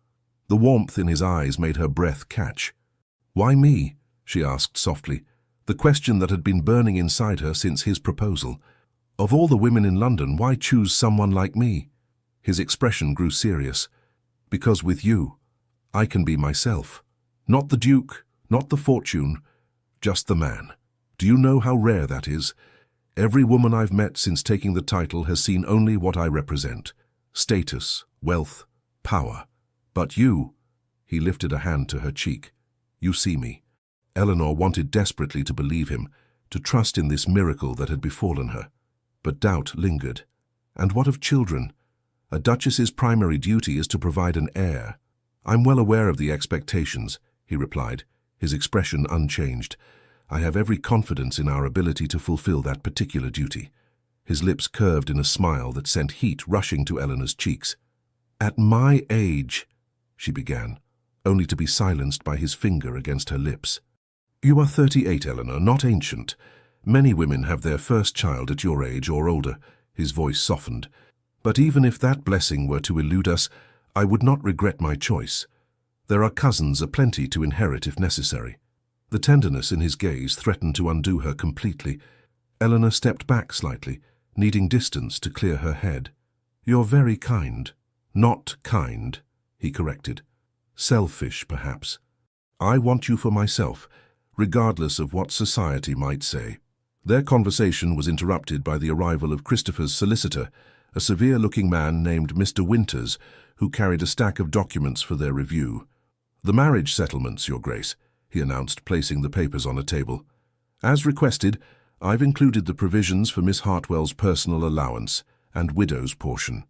The warmth in his eyes made her breath catch. Why me? She asked softly, the question that had been burning inside her since his proposal. Of all the women in London, why choose someone like me? His expression grew serious. Because with you, I can be myself. Not the Duke, not the fortune, just the man. Do you know how rare that is? Every woman I've met since taking the title has seen only what I represent. Status, wealth, power. But you, he lifted a hand to her cheek, you see me. Eleanor wanted desperately to believe him, to trust in this miracle that had befallen her. But doubt lingered. And what of children? A duchess's primary duty is to provide an heir. I'm well aware of the expectations, he replied, his expression unchanged. I have every confidence in our ability to fulfill that particular duty. His lips curved in a smile that sent heat rushing to Eleanor's cheeks. At my age, she began, only to be silenced by his finger against her lips. You are 38, Eleanor, not ancient. Many women have their first child at your age or older. His voice softened. But even if that blessing were to elude us, I would not regret my choice. There are cousins aplenty to inherit if necessary. The tenderness in his gaze threatened to undo her completely. Eleanor stepped back slightly, needing distance to clear her head. You're very kind. Not kind, he corrected. Selfish, perhaps. I want you for myself, regardless of what society might say. Their conversation was interrupted by the arrival of Christopher's solicitor, a severe-looking man named Mr. Winters, who carried a stack of documents for their review. The marriage settlements, Your Grace, he announced, placing the papers on a table. As requested, I've included the provisions for Miss Hartwell's personal allowance and widow's portion.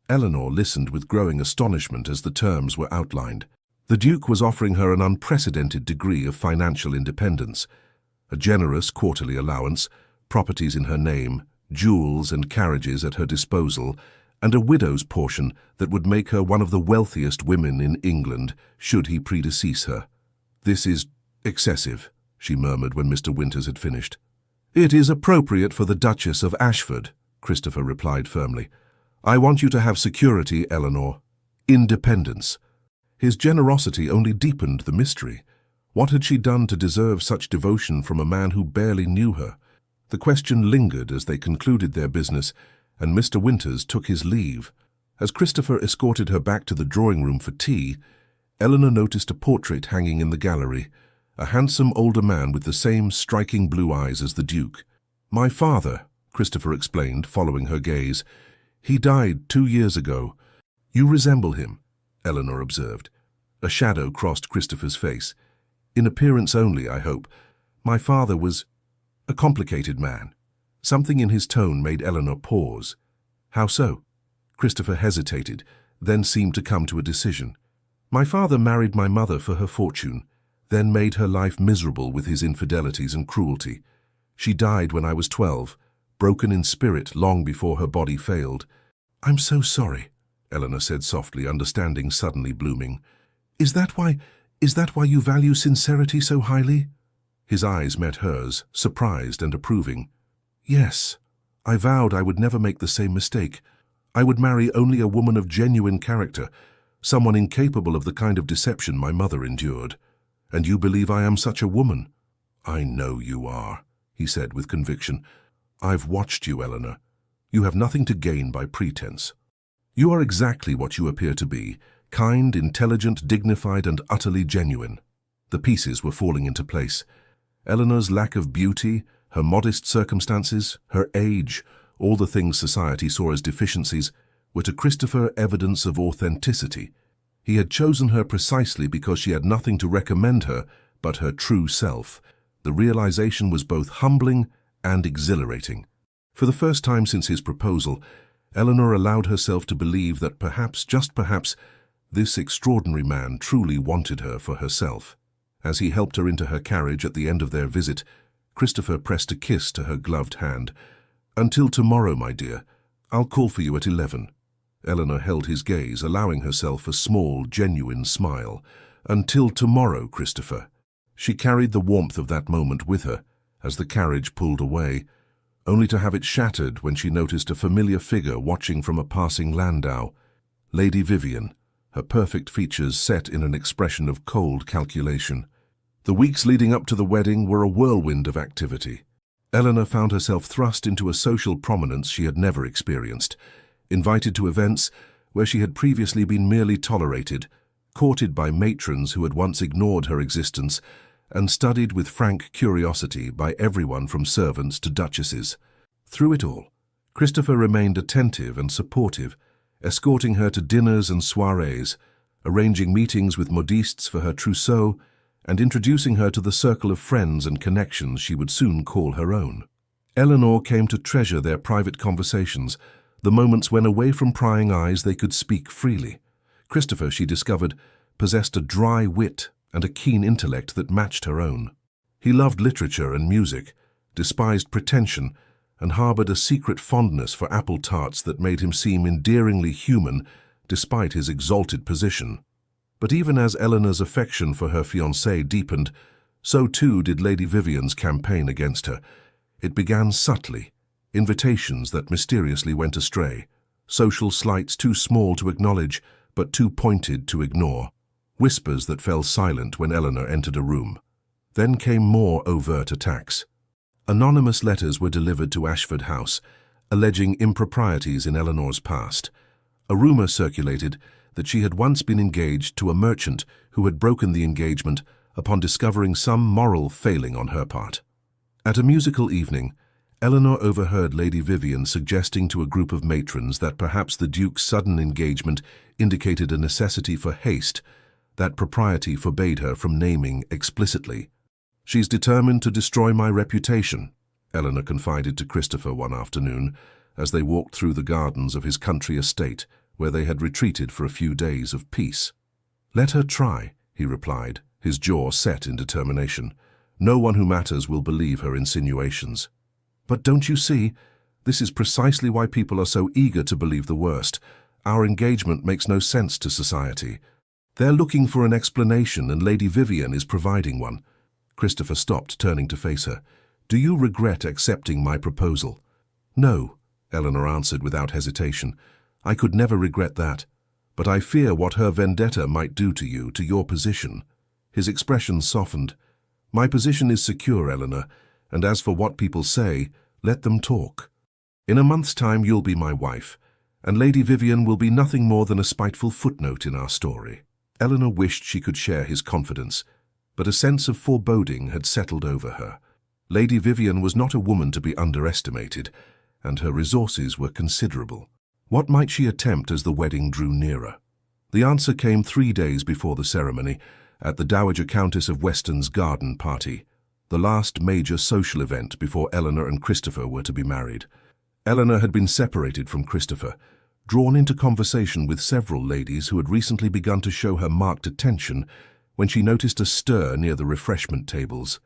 Eleanor listened with growing astonishment as the terms were outlined. The Duke was offering her an unprecedented degree of financial independence, a generous quarterly allowance, properties in her name, jewels and carriages at her disposal, and a widow's portion that would make her one of the wealthiest women in England should he predecease her. This is excessive, she murmured when Mr. Winters had finished. It is appropriate for the Duchess of Ashford, Christopher replied firmly. I want you to have security, Eleanor. Independence. His generosity only deepened the mystery. What had she done to deserve such devotion from a man who barely knew her? The question lingered as they concluded their business, and Mr. Winters took his leave. As Christopher escorted her back to the drawing-room for tea, Eleanor noticed a portrait hanging in the gallery, a handsome older man with the same striking blue eyes as the Duke. My father, Christopher explained, following her gaze. He died 2 years ago. You resemble him, Eleanor observed. A shadow crossed Christopher's face. In appearance only, I hope. My father was a complicated man. Something in his tone made Eleanor pause. How so? Christopher hesitated, then seemed to come to a decision. My father married my mother for her fortune, then made her life miserable with his infidelities and cruelty. She died when I was 12, broken in spirit long before her body failed. I'm so sorry, Eleanor said softly, understanding suddenly blooming. Is that why you value sincerity so highly? His eyes met hers, surprised and approving. Yes, I vowed I would never make the same mistake. I would marry only a woman of genuine character, someone incapable of the kind of deception my mother endured. And you believe I am such a woman? I know you are, he said with conviction. I've watched you, Eleanor. You have nothing to gain by pretense. You are exactly what you appear to be, kind, intelligent, dignified, and utterly genuine. The pieces were falling into place. Eleanor's lack of beauty, her modest circumstances, her age, all the things society saw as deficiencies, were to Christopher evidence of authenticity. He had chosen her precisely because she had nothing to recommend her but her true self. The realization was both humbling and exhilarating. For the first time since his proposal, Eleanor allowed herself to believe that perhaps, just perhaps, this extraordinary man truly wanted her for herself. As he helped her into her carriage at the end of their visit, Christopher pressed a kiss to her gloved hand. Until tomorrow, my dear. I'll call for you at 11. Eleanor held his gaze, allowing herself a small, genuine smile. Until tomorrow, Christopher. She carried the warmth of that moment with her as the carriage pulled away, only to have it shattered when she noticed a familiar figure watching from a passing landau. Lady Vivian, her perfect features set in an expression of cold calculation. The weeks leading up to the wedding were a whirlwind of activity. Eleanor found herself thrust into a social prominence she had never experienced. Invited to events, where she had previously been merely tolerated, courted by matrons who had once ignored her existence, and studied with frank curiosity by everyone from servants to duchesses. Through it all, Christopher remained attentive and supportive, escorting her to dinners and soirees, arranging meetings with modistes for her trousseau, and introducing her to the circle of friends and connections she would soon call her own. Eleanor came to treasure their private conversations, the moments when away from prying eyes they could speak freely. Christopher, she discovered, possessed a dry wit and a keen intellect that matched her own. He loved literature and music, despised pretension, and harbored a secret fondness for apple tarts that made him seem endearingly human despite his exalted position. But even as Eleanor's affection for her fiancé deepened, so too did Lady Vivian's campaign against her. It began subtly, invitations that mysteriously went astray, social slights too small to acknowledge but too pointed to ignore, whispers that fell silent when Eleanor entered a room. Then came more overt attacks. Anonymous letters were delivered to Ashford House, alleging improprieties in Eleanor's past. A rumour circulated that she had once been engaged to a merchant who had broken the engagement upon discovering some moral failing on her part. At a musical evening, Eleanor overheard Lady Vivian suggesting to a group of matrons that perhaps the Duke's sudden engagement indicated a necessity for haste that propriety forbade her from naming explicitly. "She's determined to destroy my reputation," Eleanor confided to Christopher one afternoon as they walked through the gardens of his country estate, where they had retreated for a few days of peace. "Let her try," he replied, his jaw set in determination. "No one who matters will believe her insinuations." "But don't you see? This is precisely why people are so eager to believe the worst. Our engagement makes no sense to society. They're looking for an explanation, and Lady Vivian is providing one." Christopher stopped, turning to face her. "Do you regret accepting my proposal?" "No," Eleanor answered without hesitation. "I could never regret that. But I fear what her vendetta might do to you, to your position." His expression softened. "My position is secure, Eleanor, and as for what people say, let them talk. In a month's time you'll be my wife, and Lady Vivian will be nothing more than a spiteful footnote in our story." Eleanor wished she could share his confidence, but a sense of foreboding had settled over her. Lady Vivian was not a woman to be underestimated, and her resources were considerable. What might she attempt as the wedding drew nearer? The answer came 3 days before the ceremony, at the Dowager Countess of Weston's garden party, the last major social event before Eleanor and Christopher were to be married. Eleanor had been separated from Christopher, drawn into conversation with several ladies who had recently begun to show her marked attention when she noticed a stir near the refreshment tables.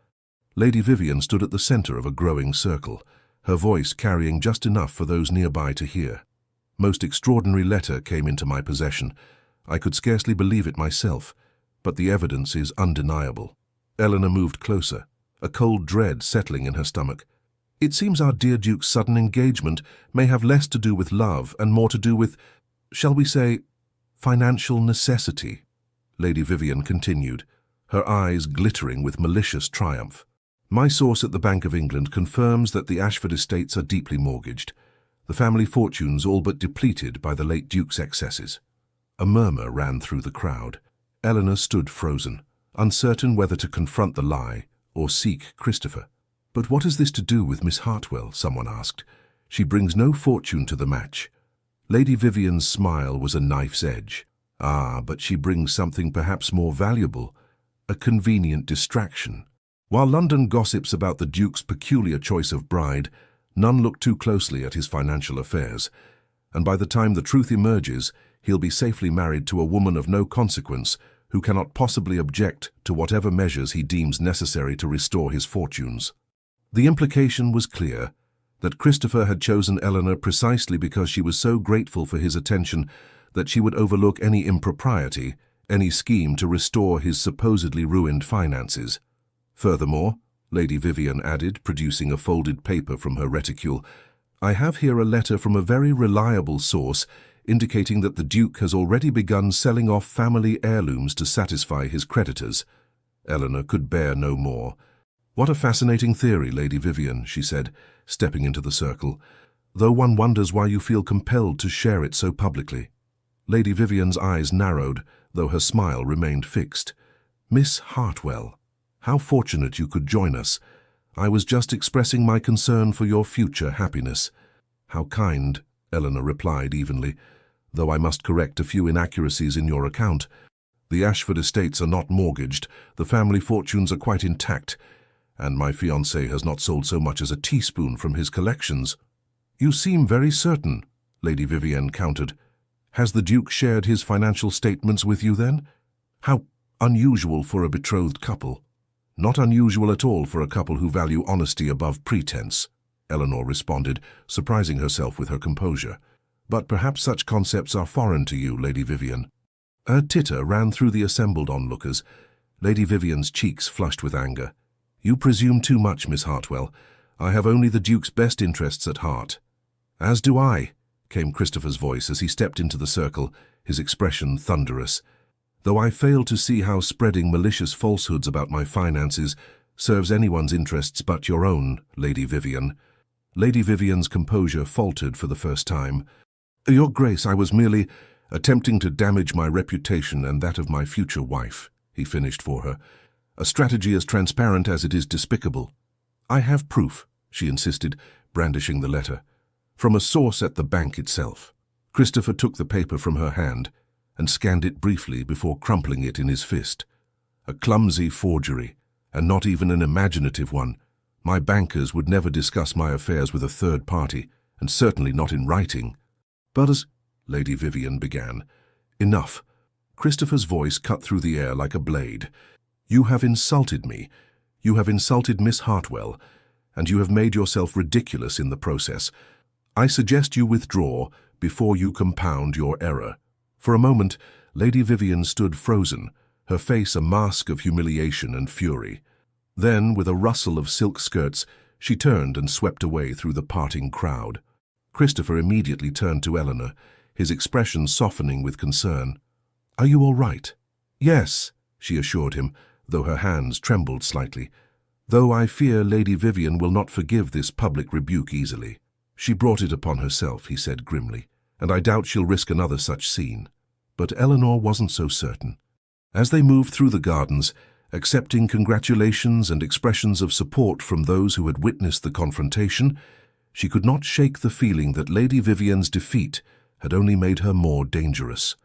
Lady Vivian stood at the centre of a growing circle, her voice carrying just enough for those nearby to hear. "Most extraordinary letter came into my possession. I could scarcely believe it myself, but the evidence is undeniable." Eleanor moved closer, a cold dread settling in her stomach. "It seems our dear Duke's sudden engagement may have less to do with love and more to do with, shall we say, financial necessity," Lady Vivian continued, her eyes glittering with malicious triumph. "My source at the Bank of England confirms that the Ashford estates are deeply mortgaged, the family fortunes all but depleted by the late Duke's excesses." A murmur ran through the crowd. Eleanor stood frozen, uncertain whether to confront the lie or seek Christopher. "But what has this to do with Miss Hartwell?" someone asked. "She brings no fortune to the match." Lady Vivian's smile was a knife's edge. "Ah, but she brings something perhaps more valuable, a convenient distraction." While London gossips about the Duke's peculiar choice of bride, none look too closely at his financial affairs, and by the time the truth emerges, he'll be safely married to a woman of no consequence who cannot possibly object to whatever measures he deems necessary to restore his fortunes. The implication was clear, that Christopher had chosen Eleanor precisely because she was so grateful for his attention that she would overlook any impropriety, any scheme to restore his supposedly ruined finances. Furthermore, Lady Vivian added, producing a folded paper from her reticule, "I have here a letter from a very reliable source indicating that the Duke has already begun selling off family heirlooms to satisfy his creditors." Eleanor could bear no more. "What a fascinating theory, Lady Vivian," she said, stepping into the circle, "though one wonders why you feel compelled to share it so publicly." Lady Vivian's eyes narrowed, though her smile remained fixed. "Miss Hartwell, how fortunate you could join us. I was just expressing my concern for your future happiness." "How kind," Eleanor replied evenly, "though I must correct a few inaccuracies in your account. The Ashford estates are not mortgaged, the family fortunes are quite intact, and my fiancé has not sold so much as a teaspoon from his collections." "You seem very certain," Lady Vivian countered. "Has the Duke shared his financial statements with you then? How unusual for a betrothed couple." "Not unusual at all for a couple who value honesty above pretense," Eleanor responded, surprising herself with her composure. "But perhaps such concepts are foreign to you, Lady Vivian." A titter ran through the assembled onlookers. Lady Vivian's cheeks flushed with anger. "You presume too much, Miss Hartwell. I have only the Duke's best interests at heart." "As do I," came Christopher's voice as he stepped into the circle, his expression thunderous. "Though I fail to see how spreading malicious falsehoods about my finances serves anyone's interests but your own, Lady Vivian." Lady Vivian's composure faltered for the first time. "Your Grace, I was merely attempting to damage my reputation and that of my future wife," he finished for her. "A strategy as transparent as it is despicable." "I have proof," she insisted, brandishing the letter. "From a source at the bank itself." Christopher took the paper from her hand and scanned it briefly before crumpling it in his fist. "A clumsy forgery, and not even an imaginative one. My bankers would never discuss my affairs with a third party, and certainly not in writing." "But as—" Lady Vivian began. "Enough." Christopher's voice cut through the air like a blade. "You have insulted me. You have insulted Miss Hartwell, and you have made yourself ridiculous in the process. I suggest you withdraw before you compound your error." For a moment, Lady Vivian stood frozen, her face a mask of humiliation and fury. Then, with a rustle of silk skirts, she turned and swept away through the parting crowd. Christopher immediately turned to Eleanor, his expression softening with concern. "Are you all right?" "Yes," she assured him, though her hands trembled slightly. "Though I fear Lady Vivian will not forgive this public rebuke easily." "She brought it upon herself," he said grimly, "and I doubt she'll risk another such scene." But Eleanor wasn't so certain. As they moved through the gardens, accepting congratulations and expressions of support from those who had witnessed the confrontation, she could not shake the feeling that Lady Vivian's defeat had only made her more dangerous.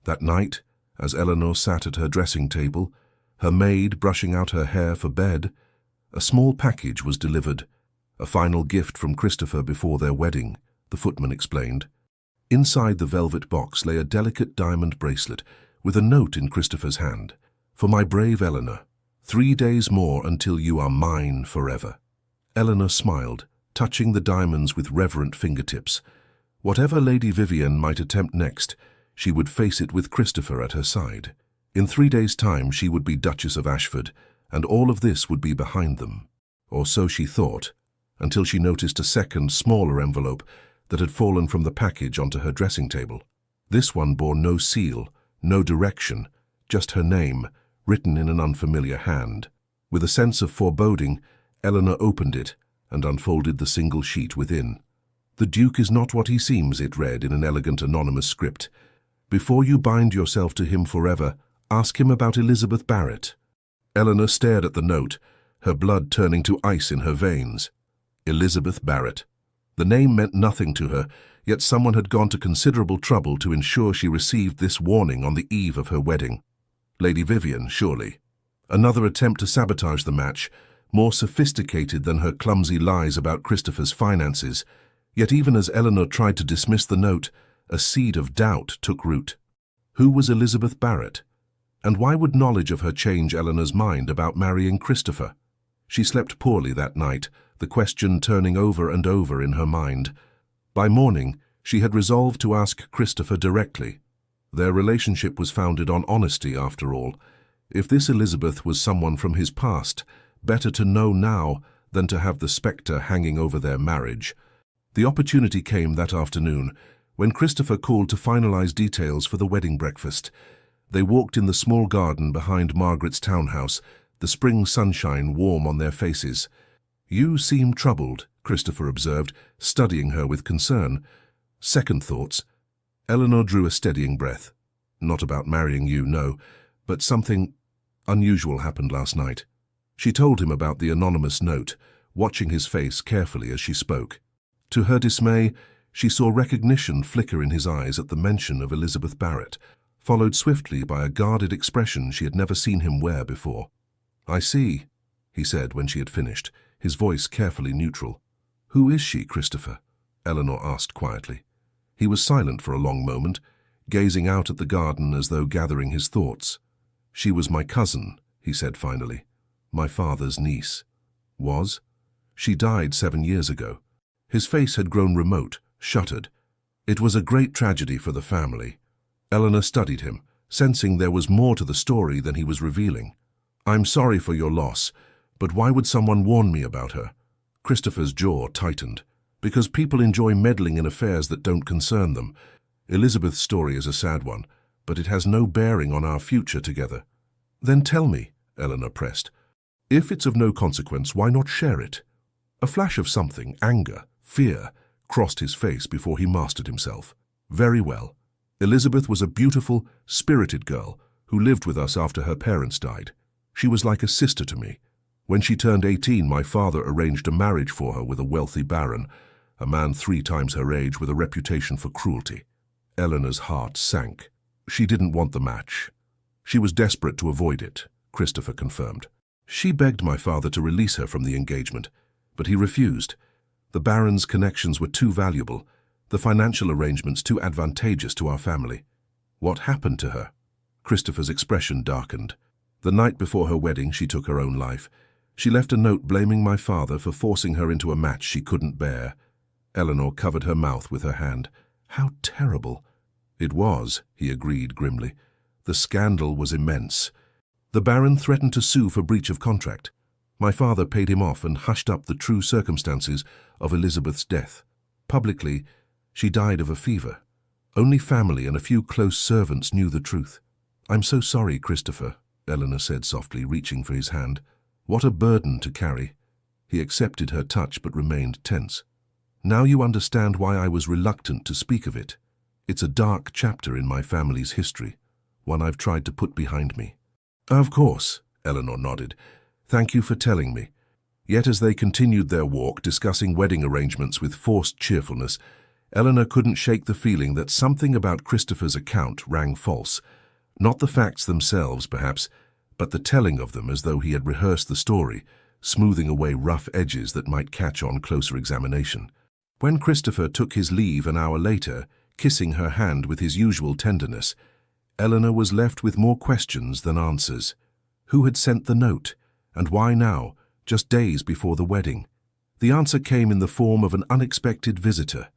That night, as Eleanor sat at her dressing table, her maid brushing out her hair for bed, a small package was delivered, a final gift from Christopher before their wedding, the footman explained. Inside the velvet box lay a delicate diamond bracelet with a note in Christopher's hand. "For my brave Eleanor, 3 days more until you are mine forever." Eleanor smiled, touching the diamonds with reverent fingertips. Whatever Lady Vivian might attempt next, she would face it with Christopher at her side. In 3 days' time she would be Duchess of Ashford, and all of this would be behind them. Or so she thought, until she noticed a second, smaller envelope that had fallen from the package onto her dressing table. This one bore no seal, no direction, just her name, written in an unfamiliar hand. With a sense of foreboding, Eleanor opened it and unfolded the single sheet within. "The Duke is not what he seems," it read in an elegant anonymous script. "Before you bind yourself to him forever, ask him about Elizabeth Barrett." Eleanor stared at the note, her blood turning to ice in her veins. Elizabeth Barrett. The name meant nothing to her, yet someone had gone to considerable trouble to ensure she received this warning on the eve of her wedding. Lady Vivian, surely. Another attempt to sabotage the match, more sophisticated than her clumsy lies about Christopher's finances. Yet even as Eleanor tried to dismiss the note, a seed of doubt took root. Who was Elizabeth Barrett? And why would knowledge of her change Eleanor's mind about marrying Christopher? She slept poorly that night, the question turning over and over in her mind. By morning, she had resolved to ask Christopher directly. Their relationship was founded on honesty, after all. If this Elizabeth was someone from his past, better to know now than to have the spectre hanging over their marriage. The opportunity came that afternoon, when Christopher called to finalize details for the wedding breakfast. They walked in the small garden behind Margaret's townhouse, the spring sunshine warm on their faces. "You seem troubled," Christopher observed, studying her with concern. "Second thoughts." Eleanor drew a steadying breath. Not about marrying you, no, but something unusual happened last night. She told him about the anonymous note, watching his face carefully as she spoke. To her dismay, she saw recognition flicker in his eyes at the mention of Elizabeth Barrett, followed swiftly by a guarded expression she had never seen him wear before. "I see," he said when she had finished, his voice carefully neutral. "Who is she, Christopher?" Eleanor asked quietly. He was silent for a long moment, gazing out at the garden as though gathering his thoughts. "She was my cousin," he said finally. "My father's niece." "Was?" "She died 7 years ago." His face had grown remote, shuttered. It was a great tragedy for the family. Eleanor studied him, sensing there was more to the story than he was revealing. "I'm sorry for your loss, but why would someone warn me about her?" Christopher's jaw tightened. "Because people enjoy meddling in affairs that don't concern them. Elizabeth's story is a sad one, but it has no bearing on our future together." "Then tell me," Eleanor pressed. "If it's of no consequence, why not share it?" A flash of something, anger, fear, crossed his face before he mastered himself. "Very well. Elizabeth was a beautiful, spirited girl who lived with us after her parents died. She was like a sister to me. When she turned 18, my father arranged a marriage for her with a wealthy baron, a man 3 times her age with a reputation for cruelty." Eleanor's heart sank. She didn't want the match. She was desperate to avoid it, Christopher confirmed. "She begged my father to release her from the engagement, but he refused. The baron's connections were too valuable, the financial arrangements too advantageous to our family." "What happened to her?" Christopher's expression darkened. "The night before her wedding, she took her own life. She left a note blaming my father for forcing her into a match she couldn't bear." Eleanor covered her mouth with her hand. "How terrible!" "It was," he agreed grimly. "The scandal was immense. The baron threatened to sue for breach of contract. My father paid him off and hushed up the true circumstances of Elizabeth's death. Publicly, she died of a fever. Only family and a few close servants knew the truth." "I'm so sorry, Christopher," Eleanor said softly, reaching for his hand. "What a burden to carry." He accepted her touch but remained tense. "Now you understand why I was reluctant to speak of it. It's a dark chapter in my family's history, one I've tried to put behind me." "Of course," Eleanor nodded. "Thank you for telling me." Yet as they continued their walk, discussing wedding arrangements with forced cheerfulness, Eleanor couldn't shake the feeling that something about Christopher's account rang false. Not the facts themselves, perhaps, but the telling of them as though he had rehearsed the story, smoothing away rough edges that might catch on closer examination. When Christopher took his leave an hour later, kissing her hand with his usual tenderness, Eleanor was left with more questions than answers. Who had sent the note? And why now, just days before the wedding? The answer came in the form of an unexpected visitor.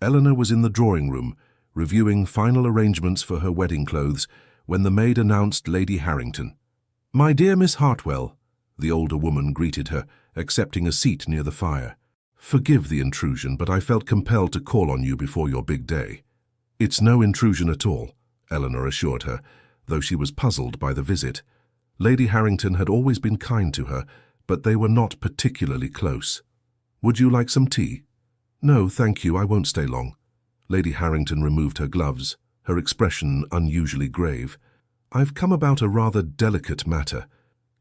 Eleanor was in the drawing room, reviewing final arrangements for her wedding clothes, when the maid announced Lady Harrington. "My dear Miss Hartwell," the older woman greeted her, accepting a seat near the fire. "Forgive the intrusion, but I felt compelled to call on you before your big day." "It's no intrusion at all," Eleanor assured her, though she was puzzled by the visit. Lady Harrington had always been kind to her, but they were not particularly close. "Would you like some tea?" "No, thank you, I won't stay long." Lady Harrington removed her gloves, her expression unusually grave. "I've come about a rather delicate matter,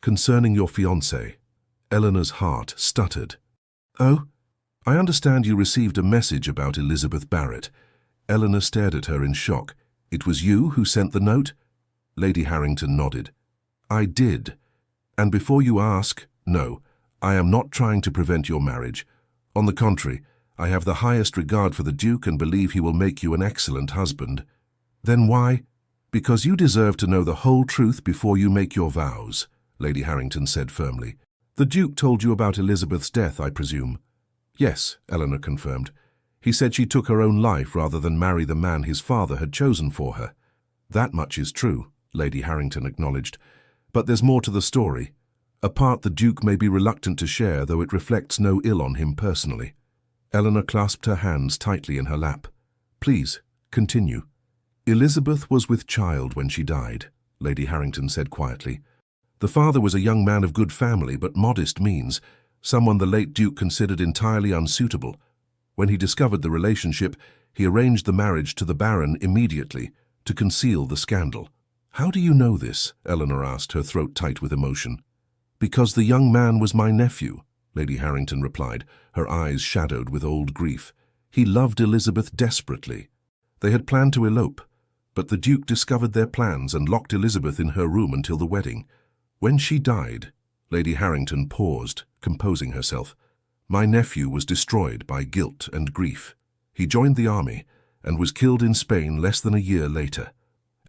concerning your fiancé." Eleanor's heart stuttered. "Oh? I understand you received a message about Elizabeth Barrett." Eleanor stared at her in shock. "It was you who sent the note?" Lady Harrington nodded. "I did. And before you ask, no, I am not trying to prevent your marriage. On the contrary, I have the highest regard for the Duke and believe he will make you an excellent husband." "Then why?" "Because you deserve to know the whole truth before you make your vows," Lady Harrington said firmly. "The Duke told you about Elizabeth's death, I presume?" "Yes," Eleanor confirmed. "He said she took her own life rather than marry the man his father had chosen for her." "That much is true," Lady Harrington acknowledged. "But there's more to the story. A part the Duke may be reluctant to share, though it reflects no ill on him personally." Eleanor clasped her hands tightly in her lap. "Please, continue." "Elizabeth was with child when she died," Lady Harrington said quietly. "The father was a young man of good family but modest means, someone the late Duke considered entirely unsuitable. When he discovered the relationship, he arranged the marriage to the Baron immediately to conceal the scandal. "How do you know this?" Eleanor asked, her throat tight with emotion. "Because the young man was my nephew," Lady Harrington replied, her eyes shadowed with old grief. "He loved Elizabeth desperately. They had planned to elope, but the Duke discovered their plans and locked Elizabeth in her room until the wedding. When she died," Lady Harrington paused, composing herself, "my nephew was destroyed by guilt and grief. He joined the army and was killed in Spain less than a year later."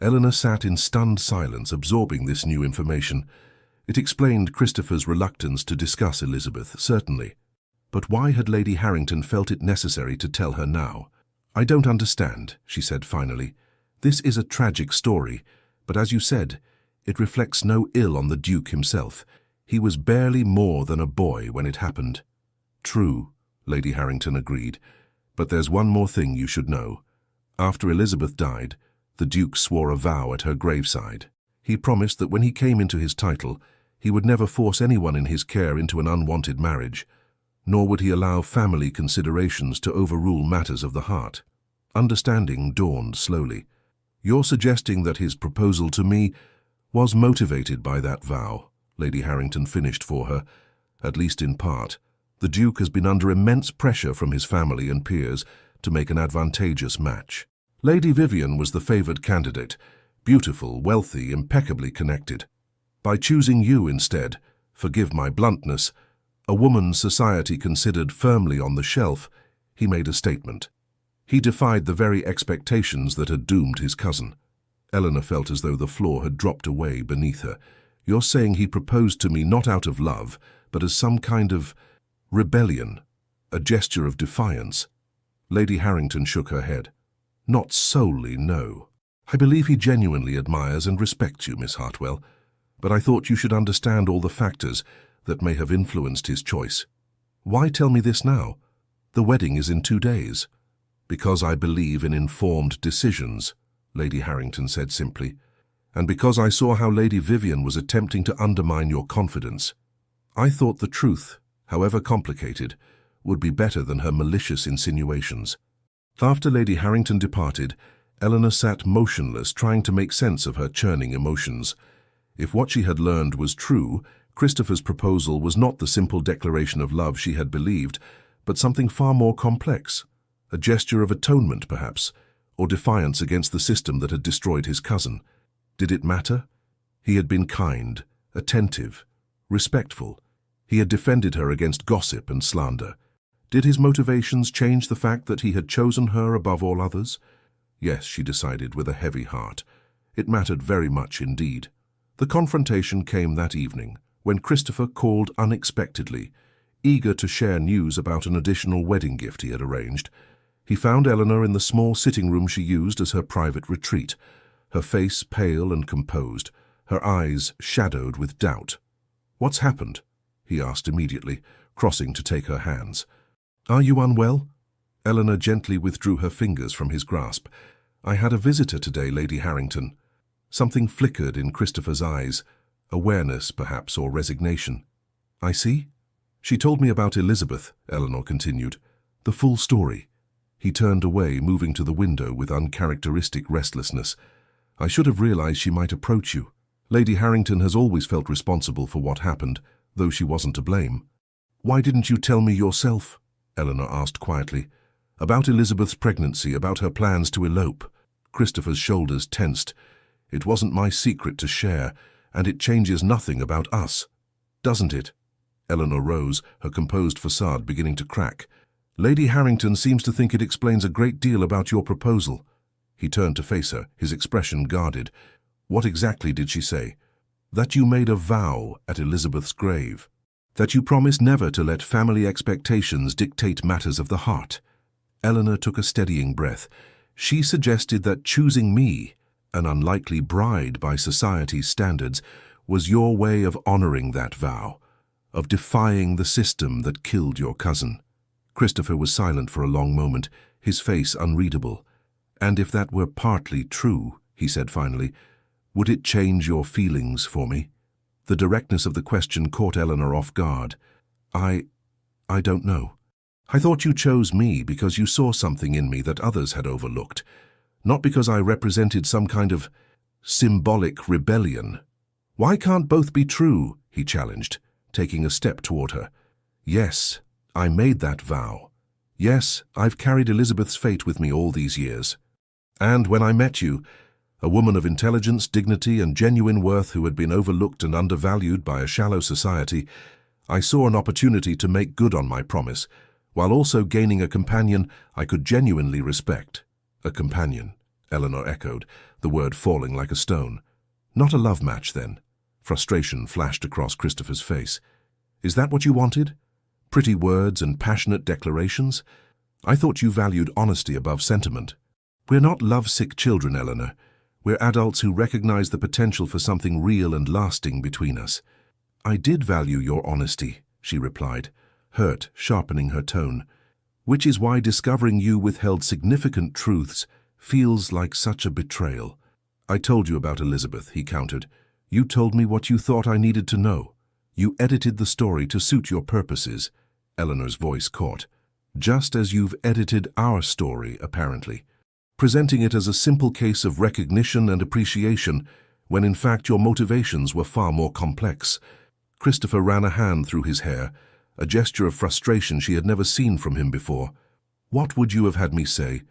Eleanor sat in stunned silence, absorbing this new information. It explained Christopher's reluctance to discuss Elizabeth, certainly. But why had Lady Harrington felt it necessary to tell her now? "I don't understand," she said finally. "This is a tragic story, but as you said, it reflects no ill on the Duke himself. He was barely more than a boy when it happened." "True," Lady Harrington agreed. "But there's one more thing you should know. After Elizabeth died, the Duke swore a vow at her graveside. He promised that when he came into his title, he would never force anyone in his care into an unwanted marriage, nor would he allow family considerations to overrule matters of the heart." Understanding dawned slowly. "You're suggesting that his proposal to me was motivated by that vow," Lady Harrington finished for her, "at least in part. The Duke has been under immense pressure from his family and peers to make an advantageous match. Lady Vivian was the favoured candidate, beautiful, wealthy, impeccably connected. By choosing you instead, forgive my bluntness, a woman society considered firmly on the shelf, he made a statement. He defied the very expectations that had doomed his cousin." Eleanor felt as though the floor had dropped away beneath her. "You're saying he proposed to me not out of love, but as some kind of rebellion, a gesture of defiance?" Lady Harrington shook her head. "Not solely, no. I believe he genuinely admires and respects you, Miss Hartwell, but I thought you should understand all the factors that may have influenced his choice." "Why tell me this now? The wedding is in 2 days." "Because I believe in informed decisions," Lady Harrington said simply, "and because I saw how Lady Vivian was attempting to undermine your confidence. I thought the truth, however complicated, would be better than her malicious insinuations." After Lady Harrington departed, Eleanor sat motionless, trying to make sense of her churning emotions. If what she had learned was true, Christopher's proposal was not the simple declaration of love she had believed, but something far more complex. A gesture of atonement, perhaps, or defiance against the system that had destroyed his cousin. Did it matter? He had been kind, attentive, respectful. He had defended her against gossip and slander. Did his motivations change the fact that he had chosen her above all others? Yes, she decided with a heavy heart. It mattered very much indeed. The confrontation came that evening, when Christopher called unexpectedly, eager to share news about an additional wedding gift he had arranged. He found Eleanor in the small sitting room she used as her private retreat, her face pale and composed, her eyes shadowed with doubt. "What's happened?" he asked immediately, crossing to take her hands. "Are you unwell?" Eleanor gently withdrew her fingers from his grasp. "I had a visitor today, Lady Harrington." Something flickered in Christopher's eyes, awareness perhaps, or resignation. "I see." "She told me about Elizabeth," Eleanor continued. "The full story." He turned away, moving to the window with uncharacteristic restlessness. "I should have realized she might approach you. Lady Harrington has always felt responsible for what happened, though she wasn't to blame." "Why didn't you tell me yourself?" Eleanor asked quietly. "About Elizabeth's pregnancy, about her plans to elope." Christopher's shoulders tensed. "It wasn't my secret to share, and it changes nothing about us." "Doesn't it?" Eleanor rose, her composed facade beginning to crack. "Lady Harrington seems to think it explains a great deal about your proposal." He turned to face her, his expression guarded. "What exactly did she say?" "That you made a vow at Elizabeth's grave. That you promised never to let family expectations dictate matters of the heart." Eleanor took a steadying breath. "She suggested that choosing me, an unlikely bride by society's standards, was your way of honoring that vow, of defying the system that killed your cousin." Christopher was silent for a long moment, his face unreadable. "And if that were partly true," he said finally, "would it change your feelings for me?" The directness of the question caught Eleanor off guard. I don't know." I thought you chose me because you saw something in me that others had overlooked, not because I represented some kind of symbolic rebellion. Why can't both be true? He challenged, taking a step toward her. Yes, I made that vow. Yes, I've carried Elizabeth's fate with me all these years. And when I met you, a woman of intelligence, dignity, and genuine worth who had been overlooked and undervalued by a shallow society, I saw an opportunity to make good on my promise, while also gaining a companion I could genuinely respect. A companion, Eleanor echoed, the word falling like a stone. Not a love match, then? Frustration flashed across Christopher's face. Is that what you wanted? Pretty words and passionate declarations? I thought you valued honesty above sentiment. We're not love-sick children, Eleanor. We're adults who recognize the potential for something real and lasting between us. I did value your honesty, she replied, hurt, sharpening her tone. Which is why discovering you withheld significant truths feels like such a betrayal. I told you about Elizabeth, he countered. You told me what you thought I needed to know. You edited the story to suit your purposes. Eleanor's voice caught. Just as you've edited our story, apparently. Presenting it as a simple case of recognition and appreciation, when in fact your motivations were far more complex. Christopher ran a hand through his hair, a gesture of frustration she had never seen from him before. What would you have had me say?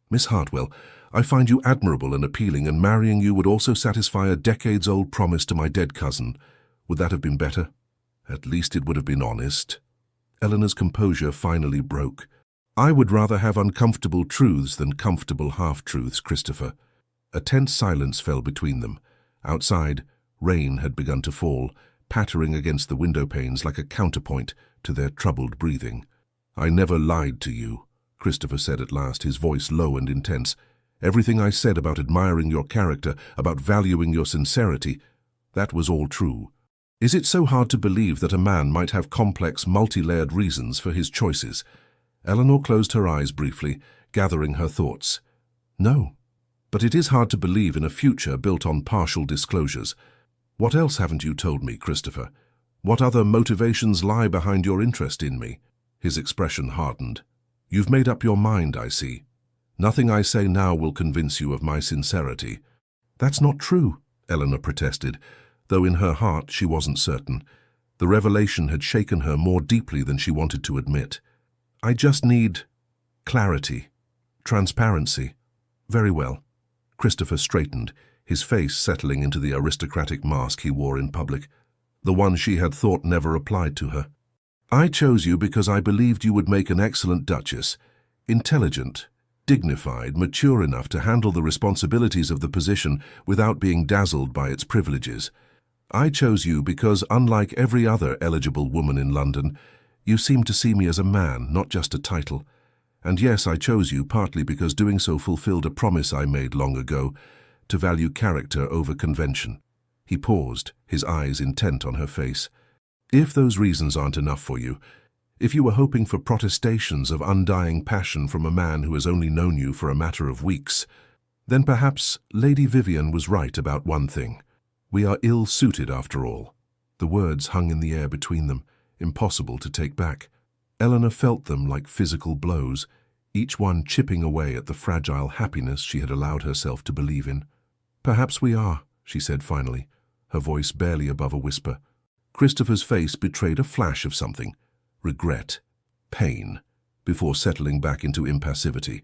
Miss Hartwell, I find you admirable and appealing, and marrying you would also satisfy a decades-old promise to my dead cousin. Would that have been better? At least it would have been honest. Eleanor's composure finally broke. I would rather have uncomfortable truths than comfortable half-truths, Christopher. A tense silence fell between them. Outside, rain had begun to fall, pattering against the window panes like a counterpoint to their troubled breathing. I never lied to you, Christopher said at last, his voice low and intense. Everything I said about admiring your character, about valuing your sincerity, that was all true. Is it so hard to believe that a man might have complex, multi-layered reasons for his choices? Eleanor closed her eyes briefly, gathering her thoughts. No, but it is hard to believe in a future built on partial disclosures. What else haven't you told me, Christopher? What other motivations lie behind your interest in me? His expression hardened. You've made up your mind, I see. Nothing I say now will convince you of my sincerity. That's not true, Eleanor protested, though in her heart she wasn't certain. The revelation had shaken her more deeply than she wanted to admit. I just need clarity, transparency. Very well. Christopher straightened, his face settling into the aristocratic mask he wore in public, the one she had thought never applied to her. I chose you because I believed you would make an excellent duchess, intelligent, dignified, mature enough to handle the responsibilities of the position without being dazzled by its privileges. I chose you because, unlike every other eligible woman in London, you seem to see me as a man, not just a title. And yes, I chose you partly because doing so fulfilled a promise I made long ago, to value character over convention. He paused, his eyes intent on her face. If those reasons aren't enough for you, if you were hoping for protestations of undying passion from a man who has only known you for a matter of weeks, then perhaps Lady Vivian was right about one thing. We are ill-suited after all. The words hung in the air between them, impossible to take back. Eleanor felt them like physical blows, each one chipping away at the fragile happiness she had allowed herself to believe in. Perhaps we are, she said finally, her voice barely above a whisper. Christopher's face betrayed a flash of something. Regret, pain, before settling back into impassivity.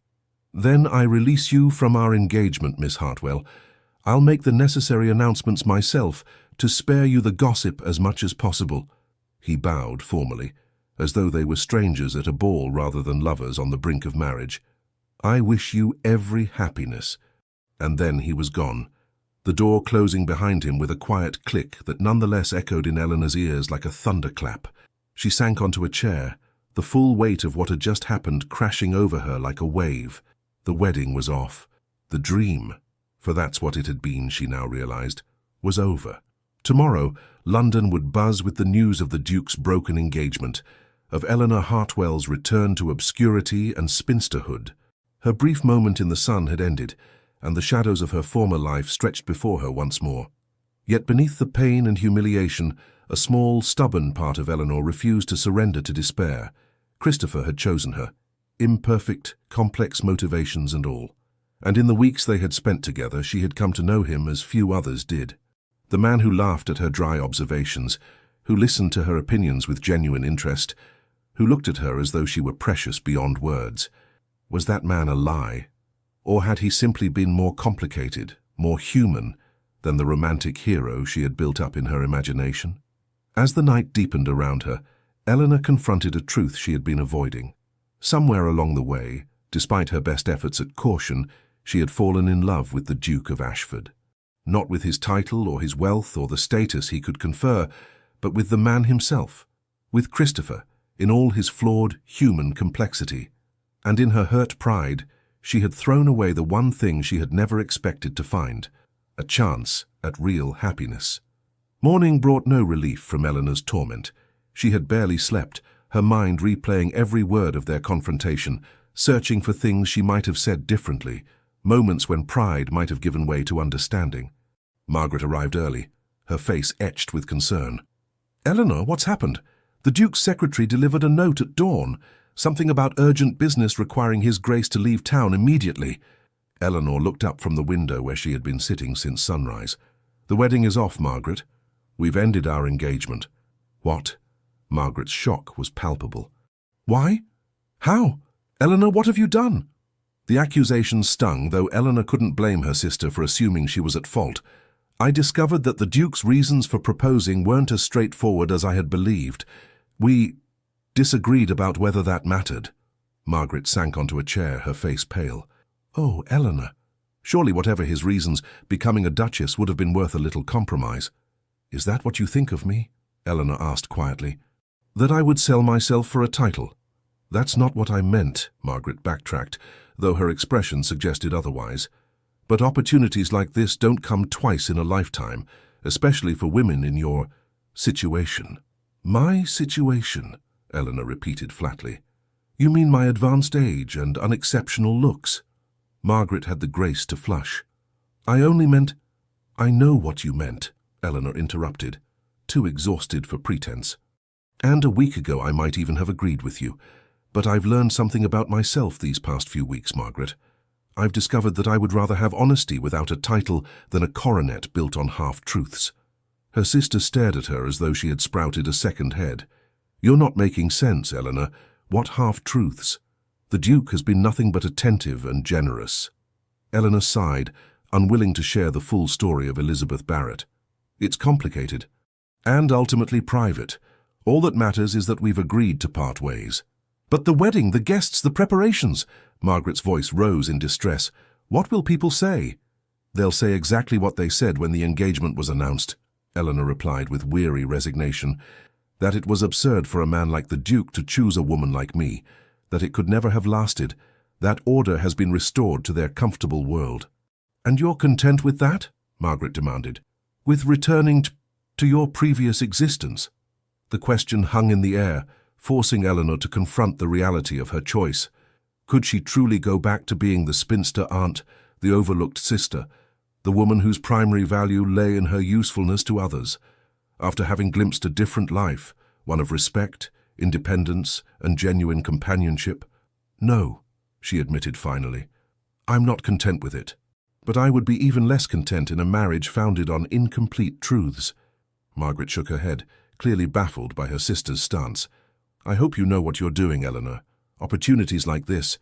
Then I release you from our engagement, Miss Hartwell. I'll make the necessary announcements myself to spare you the gossip as much as possible. He bowed formally, as though they were strangers at a ball rather than lovers on the brink of marriage. I wish you every happiness. And then he was gone, the door closing behind him with a quiet click that nonetheless echoed in Eleanor's ears like a thunderclap. She sank onto a chair, the full weight of what had just happened crashing over her like a wave. The wedding was off. The dream, for that's what it had been, she now realized, was over. Tomorrow, London would buzz with the news of the Duke's broken engagement, of Eleanor Hartwell's return to obscurity and spinsterhood. Her brief moment in the sun had ended, and the shadows of her former life stretched before her once more. Yet beneath the pain and humiliation, a small, stubborn part of Eleanor refused to surrender to despair. Christopher had chosen her, imperfect, complex motivations and all. And in the weeks they had spent together, she had come to know him as few others did. The man who laughed at her dry observations, who listened to her opinions with genuine interest, who looked at her as though she were precious beyond words. Was that man a lie? Or had he simply been more complicated, more human, than the romantic hero she had built up in her imagination? As the night deepened around her, Eleanor confronted a truth she had been avoiding. Somewhere along the way, despite her best efforts at caution, she had fallen in love with the Duke of Ashford. Not with his title or his wealth or the status he could confer, but with the man himself, with Christopher, in all his flawed, human complexity. And in her hurt pride, she had thrown away the one thing she had never expected to find, a chance at real happiness. Morning brought no relief from Eleanor's torment. She had barely slept, her mind replaying every word of their confrontation, searching for things she might have said differently, moments when pride might have given way to understanding. Margaret arrived early, her face etched with concern. "Eleanor, what's happened? The Duke's secretary delivered a note at dawn, something about urgent business requiring His Grace to leave town immediately." Eleanor looked up from the window where she had been sitting since sunrise. "The wedding is off, Margaret. We've ended our engagement." "What?" Margaret's shock was palpable. "Why? How? Eleanor, what have you done?" The accusation stung, though Eleanor couldn't blame her sister for assuming she was at fault. "I discovered that the Duke's reasons for proposing weren't as straightforward as I had believed. We disagreed about whether that mattered." Margaret sank onto a chair, her face pale. "Oh, Eleanor. Surely whatever his reasons, becoming a duchess would have been worth a little compromise." "Is that what you think of me?" Eleanor asked quietly. "That I would sell myself for a title?" "That's not what I meant," Margaret backtracked, though her expression suggested otherwise. "But opportunities like this don't come twice in a lifetime, especially for women in your situation." "My situation?" Eleanor repeated flatly. "You mean my advanced age and unexceptional looks?" Margaret had the grace to flush. "I only meant—" "I know what you meant," Eleanor interrupted, too exhausted for pretense. "And a week ago I might even have agreed with you. But I've learned something about myself these past few weeks, Margaret. I've discovered that I would rather have honesty without a title than a coronet built on half-truths." Her sister stared at her as though she had sprouted a second head. "You're not making sense, Eleanor. What half-truths? The Duke has been nothing but attentive and generous." Eleanor sighed, unwilling to share the full story of Elizabeth Barrett. "It's complicated. And ultimately private. All that matters is that we've agreed to part ways." "But the wedding, the guests, the preparations!" Margaret's voice rose in distress. "What will people say?" "They'll say exactly what they said when the engagement was announced," Eleanor replied with weary resignation. "That it was absurd for a man like the Duke to choose a woman like me, that it could never have lasted, that order has been restored to their comfortable world." "And you're content with that?" Margaret demanded. "With returning to your previous existence?" The question hung in the air, forcing Eleanor to confront the reality of her choice. Could she truly go back to being the spinster aunt, the overlooked sister, the woman whose primary value lay in her usefulness to others, after having glimpsed a different life, one of respect, independence, and genuine companionship? "No," she admitted finally. "I'm not content with it. But I would be even less content in a marriage founded on incomplete truths." Margaret shook her head, clearly baffled by her sister's stance. "I hope you know what you're doing, Eleanor. Opportunities like this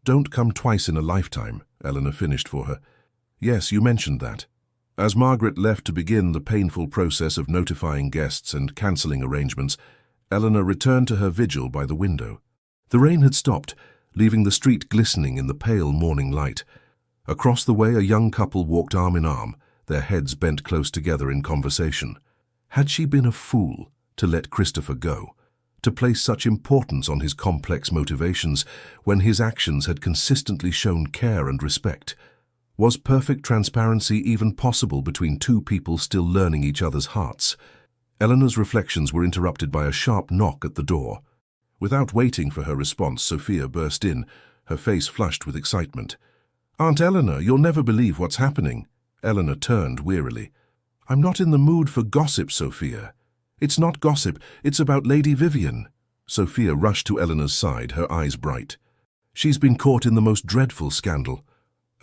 don't come twice in a lifetime," Eleanor finished for her. "Yes, you mentioned that." As Margaret left to begin the painful process of notifying guests and cancelling arrangements, Eleanor returned to her vigil by the window. The rain had stopped, leaving the street glistening in the pale morning light. Across the way, a young couple walked arm in arm, their heads bent close together in conversation. Had she been a fool to let Christopher go, to place such importance on his complex motivations when his actions had consistently shown care and respect? Was perfect transparency even possible between two people still learning each other's hearts? Eleanor's reflections were interrupted by a sharp knock at the door. Without waiting for her response, Sophia burst in, her face flushed with excitement. "Aunt Eleanor, you'll never believe what's happening." Eleanor turned wearily. "I'm not in the mood for gossip, Sophia. It's not gossip, it's about Lady Vivian." Sophia rushed to Eleanor's side, her eyes bright. She's been caught in the most dreadful scandal.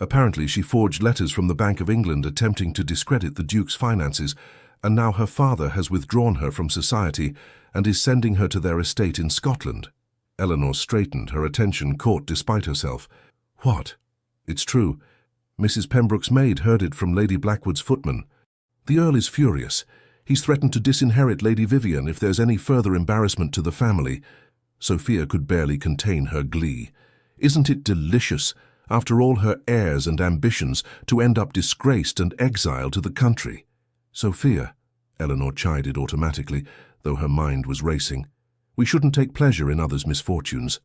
Apparently she forged letters from the Bank of England attempting to discredit the Duke's finances, and now her father has withdrawn her from society and is sending her to their estate in Scotland. Eleanor straightened, her attention caught despite herself. What? It's true. Mrs. Pembroke's maid heard it from Lady Blackwood's footman. The Earl is furious. He's threatened to disinherit Lady Vivian if there's any further embarrassment to the family. Sophia could barely contain her glee. Isn't it delicious, after all her airs and ambitions, to end up disgraced and exiled to the country? Sophia, Eleanor chided automatically, though her mind was racing. We shouldn't take pleasure in others' misfortunes.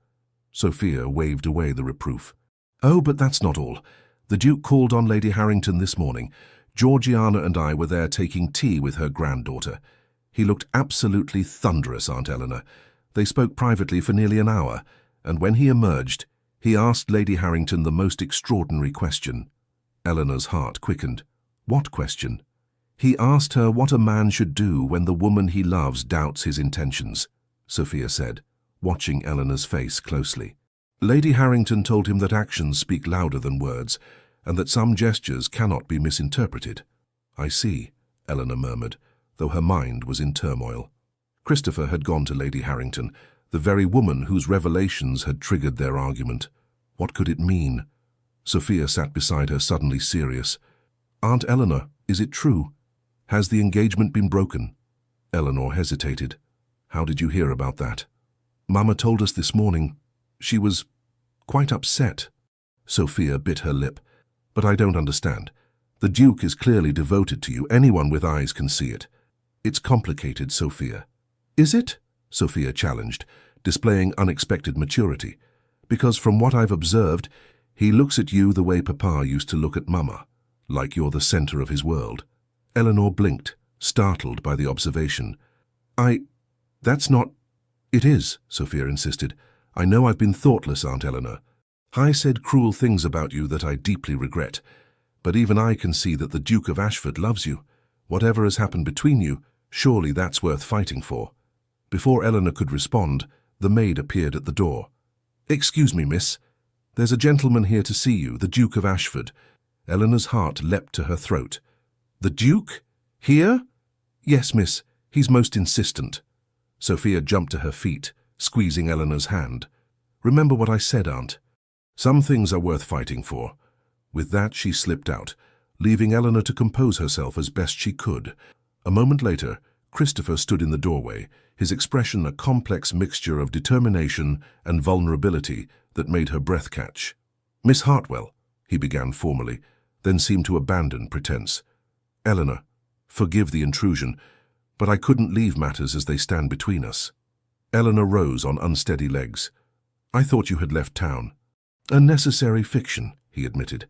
Sophia waved away the reproof. Oh, but that's not all. The Duke called on Lady Harrington this morning. Georgiana and I were there taking tea with her granddaughter. He looked absolutely thunderous, Aunt Eleanor. They spoke privately for nearly an hour, and when he emerged, he asked Lady Harrington the most extraordinary question. Eleanor's heart quickened. What question? He asked her what a man should do when the woman he loves doubts his intentions, Sophia said, watching Eleanor's face closely. Lady Harrington told him that actions speak louder than words, and that some gestures cannot be misinterpreted. I see, Eleanor murmured, though her mind was in turmoil. Christopher had gone to Lady Harrington, the very woman whose revelations had triggered their argument. What could it mean? Sophia sat beside her, suddenly serious. Aunt Eleanor, is it true? Has the engagement been broken? Eleanor hesitated. How did you hear about that? Mama told us this morning. She was quite upset. Sophia bit her lip. But I don't understand. The Duke is clearly devoted to you. Anyone with eyes can see it. It's complicated, Sophia. Is it? Sophia challenged, displaying unexpected maturity. Because from what I've observed, he looks at you the way Papa used to look at Mama, like you're the center of his world. Eleanor blinked, startled by the observation. That's not... It is, Sophia insisted. I know I've been thoughtless, Aunt Eleanor. I said cruel things about you that I deeply regret. But even I can see that the Duke of Ashford loves you. Whatever has happened between you, surely that's worth fighting for. Before Eleanor could respond, the maid appeared at the door. Excuse me, miss. There's a gentleman here to see you, the Duke of Ashford. Eleanor's heart leapt to her throat. The Duke? Here? Yes, miss. He's most insistent. Sophia jumped to her feet, squeezing Eleanor's hand. Remember what I said, Aunt. Some things are worth fighting for. With that, she slipped out, leaving Eleanor to compose herself as best she could. A moment later, Christopher stood in the doorway, his expression a complex mixture of determination and vulnerability that made her breath catch. Miss Hartwell, he began formally, then seemed to abandon pretense. Eleanor, forgive the intrusion, but I couldn't leave matters as they stand between us. Eleanor rose on unsteady legs. I thought you had left town. A necessary fiction, he admitted.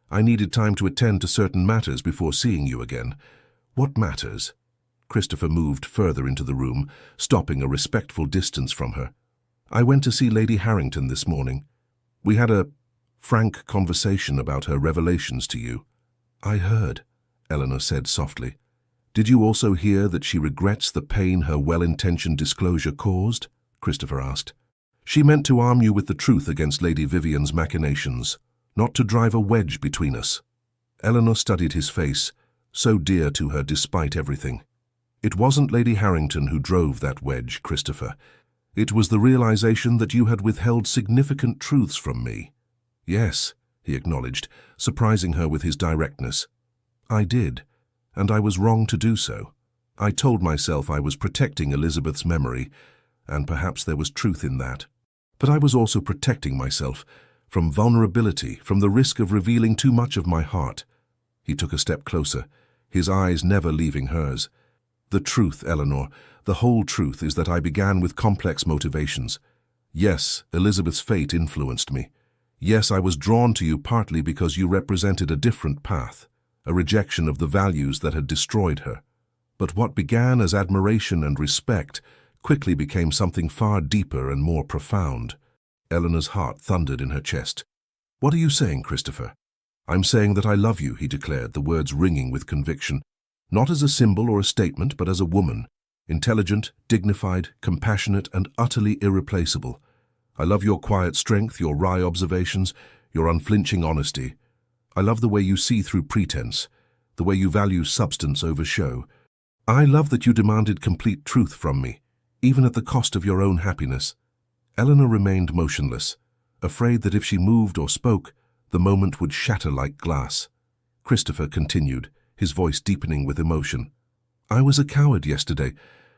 I needed time to attend to certain matters before seeing you again. What matters? Christopher moved further into the room, stopping a respectful distance from her. I went to see Lady Harrington this morning. We had a frank conversation about her revelations to you. I heard, Eleanor said softly. Did you also hear that she regrets the pain her well-intentioned disclosure caused? Christopher asked. She meant to arm you with the truth against Lady Vivian's machinations, not to drive a wedge between us. Eleanor studied his face, so dear to her despite everything. It wasn't Lady Harrington who drove that wedge, Christopher. It was the realization that you had withheld significant truths from me. Yes, he acknowledged, surprising her with his directness. I did, and I was wrong to do so. I told myself I was protecting Elizabeth's memory, and perhaps there was truth in that. But I was also protecting myself from vulnerability, from the risk of revealing too much of my heart. He took a step closer, his eyes never leaving hers. The truth, Eleanor, the whole truth is that I began with complex motivations. Yes, Elizabeth's fate influenced me. Yes, I was drawn to you partly because you represented a different path, a rejection of the values that had destroyed her. But what began as admiration and respect quickly became something far deeper and more profound. Eleanor's heart thundered in her chest. What are you saying, Christopher? I'm saying that I love you, he declared, the words ringing with conviction. Not as a symbol or a statement, but as a woman. Intelligent, dignified, compassionate, and utterly irreplaceable. I love your quiet strength, your wry observations, your unflinching honesty. I love the way you see through pretense, the way you value substance over show. I love that you demanded complete truth from me, even at the cost of your own happiness. Eleanor remained motionless, afraid that if she moved or spoke, the moment would shatter like glass. Christopher continued, his voice deepening with emotion. I was a coward yesterday.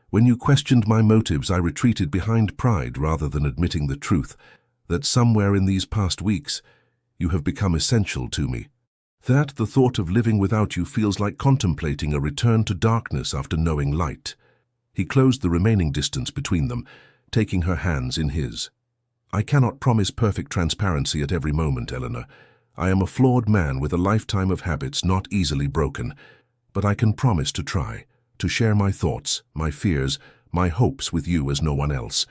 When you questioned my motives, I retreated behind pride rather than admitting the truth, that somewhere in these past weeks, you have become essential to me. That the thought of living without you feels like contemplating a return to darkness after knowing light. He closed the remaining distance between them, taking her hands in his. I cannot promise perfect transparency at every moment, Eleanor. I am a flawed man with a lifetime of habits not easily broken, but I can promise to try, to share my thoughts, my fears, my hopes with you as no one else.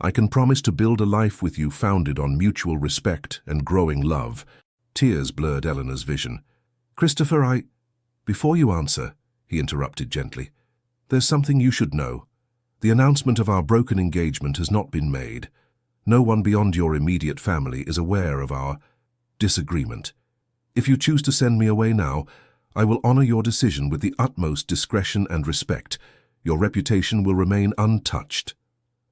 I can promise to build a life with you founded on mutual respect and growing love. Tears blurred Eleanor's vision. Christopher, Before you answer, he interrupted gently, there's something you should know. The announcement of our broken engagement has not been made. No one beyond your immediate family is aware of our disagreement. If you choose to send me away now, I will honor your decision with the utmost discretion and respect. Your reputation will remain untouched.